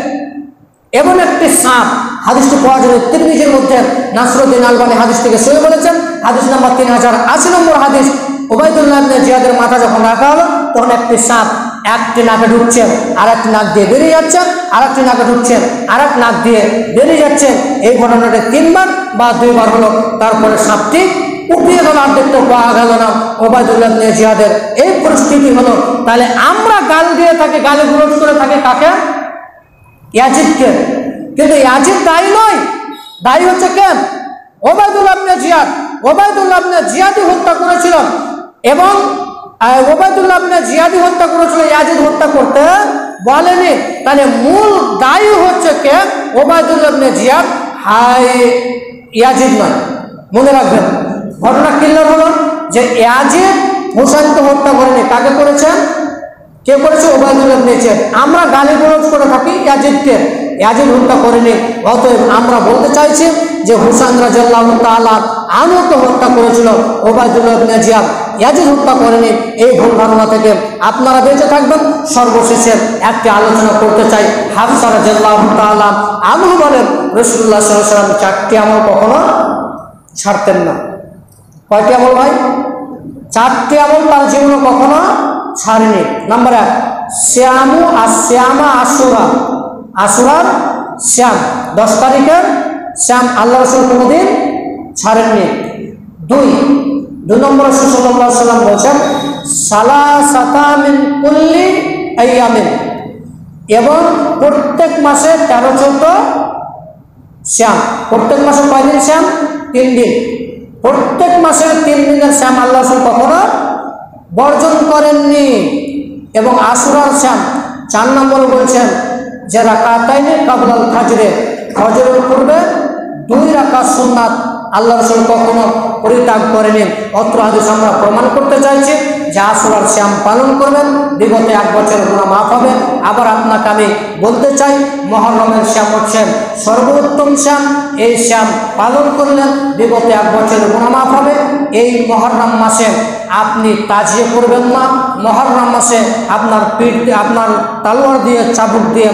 এবং একটি সাপ, হাদিসটি পাওয়া যাবে তিরমিজির মধ্যে, নাসরুদ্দিন আলবানী হাদিসটিকে সহিহ বলেছেন, হাদিস নাম্বার 3080 নম্বর হাদিস। ওবায়দুল্লাহ ইবনে জিয়াদের মাথা যখন রাখা হলো তখন একটি সাপ একটি নাকে ঢুকছে, আর একটি নাক দিয়ে বেরিয়ে যাচ্ছে, আর একটি নাকে ঢুকছে, আর এক নাক দিয়ে বেরিয়ে যাচ্ছে। এই ঘটনাটা 3 বার বা 2 বার হলো। তারপরে সাপটি উঠিয়ে গেল, আর দেখতে পাওয়া গেল না। ওবায়দুল্লাহ ইবনে জিয়াদের এই পরিস্থিতি হলো। তাহলে আমরা গাল দিয়ে থাকি, গালি গুলোজ করে থাকি কাকে? ইয়াজিদকে। কিন্তু ইয়াজিদ দায়ী নয়, দায়ী হচ্ছে কে? ওবায়দুল্লাহ ইবনে জিয়াদ। ওবায়দুল্লাহ ইবনে জিয়াদই হত্যা করেছিল এবং ওবায়দুল্লাহ ইবনে জিয়াদই হত্যা করেছিল, ইয়াজিদ হত্যা করতে বলেনি। তাহলে মূল দায়ী হচ্ছে কে? ওবায়দুল্লাহ ইবনে জিয়াদ, হাই ইয়াজিদ নয়। মনে রাখবেন, ঘটনা ক্লিয়ার হলো যে ইয়াজিদ হোসেনকে হত্যা করেনি। কাকে করেছেন? কে করেছে? ওবায়দুল্লাহ ইবনে জিয়াদ। আমরা গালিগালাজ করে থাকি ইয়াজিদকে, ইয়াজিদ হত্যা করেনি। অতএব আমরা বলতে চাইছি যে হুসাইন রাদিয়াল্লাহু তাআলা আনহুকে হত্যা করেছিল ওবায়দুল্লাহ ইবনে জিয়াদ, ইয়াজিদ হত্যা করেনি। এই ভুল ধারণা থেকে আপনারা বেঁচে থাকবেন। সর্বশেষে একটি আলোচনা করতে চাই। হাফসা রাদিয়াল্লাহু তাআলা আনহু বলেন রাসূলুল্লাহ সাল্লাল্লাহু আলাইহি ওয়াসাল্লাম 4টি আমল কখনো ছাড়তেন না। কয়টি আমল ভাই? 4টি আমল তার জীবনে কখনো ছাড়েনি। নাম্বার 1, শ্যামা আশুরা, আশুরার শ্যাম, 10 তারিখের শ্যাম আল্লাহ রাসূল কোনদিন ছাড়েননি। 2 নম্বর রাসূল সাল্লাল্লাহু আলাইহি ওয়াসাল্লাম বলেছেন সালাসাতা মিন কুল্লি আইয়ামিন, এবং প্রত্যেক মাসে 13-14 শ্যাম। প্রত্যেক মাসে কয়দিন শ্যাম? 3 দিন। প্রত্যেক মাসের 3 দিনের শ্যাম আল্লাহ রাসূল কখনো বর্জন করেননি। এবং আশুরার শ্যাম 4 নম্বরে বলছেন যে রাকাতাইনি কাবলাল ফাজরে, ফজরের পূর্বে 2 রাকাত সুন্নাত আল্লাহ রাসূল কখনো পরিত্যাগ করেনি। অত্র হাদিস আমরা প্রমাণ করতে চাইছি যে আশুরার শ্যাম পালন করবেন, বিগত 1 বছরের গুনাহ মাফ হবে। আবার আপনাকে আমি বলতে চাই, মুহররমের শ্যাম হচ্ছে সর্বোত্তম শ্যাম। এই শ্যাম পালন করলে বিগত 1 বছরের গুনাহ মাফ হবে। এই মুহররম মাসে আপনি তাজিয়ে করবেন না। মুহররম মাসে আপনার আপনার তলোয়ার দিয়ে, চাবুক দিয়ে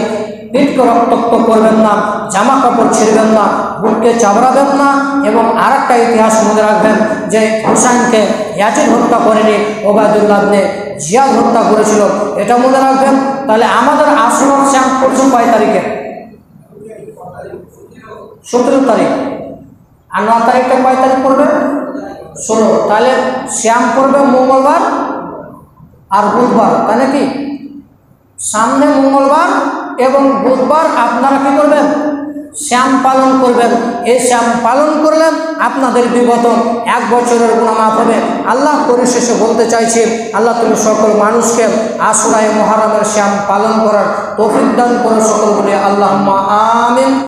পিঠকে রক্তাক্ত করবেন না, জামা কাপড় ছিঁড়বেন না, বুককে চাবড়াবেন না। এবং আরেকটা ইতিহাস মনে রাখবেন যে হুসাইনকে ইয়াজিদ হত্যা করেনি, ওবায়দুল্লাহ ইবনে জিয়াদ হত্যা করেছিল, এটা মনে রাখবেন। তাহলে আমাদের আশুরার শ্যাম পড়ছে কয় তারিখে? 17 তারিখ। আর 9 তারিখটা কয় তারিখ পড়বে? 16। তাহলে শ্যাম পড়বে মঙ্গলবার আর বুধবার, তাই নাকি? সামনে মঙ্গলবার এবং বুধবার আপনারা কি করবেন? শ্যাম পালন করবেন। এই শ্যাম পালন করলেন আপনাদের বিগত 1 বছরের গুনাহ মাফ হবে। আল্লাহ পরিশেষে বলতে চাইছি, আল্লাহ তুমি সকল মানুষকে আশুরায়ে মুহররমের শ্যাম পালন করার তৌফিক দান করো সকল বলে আল্লাহুম্মা আমিন।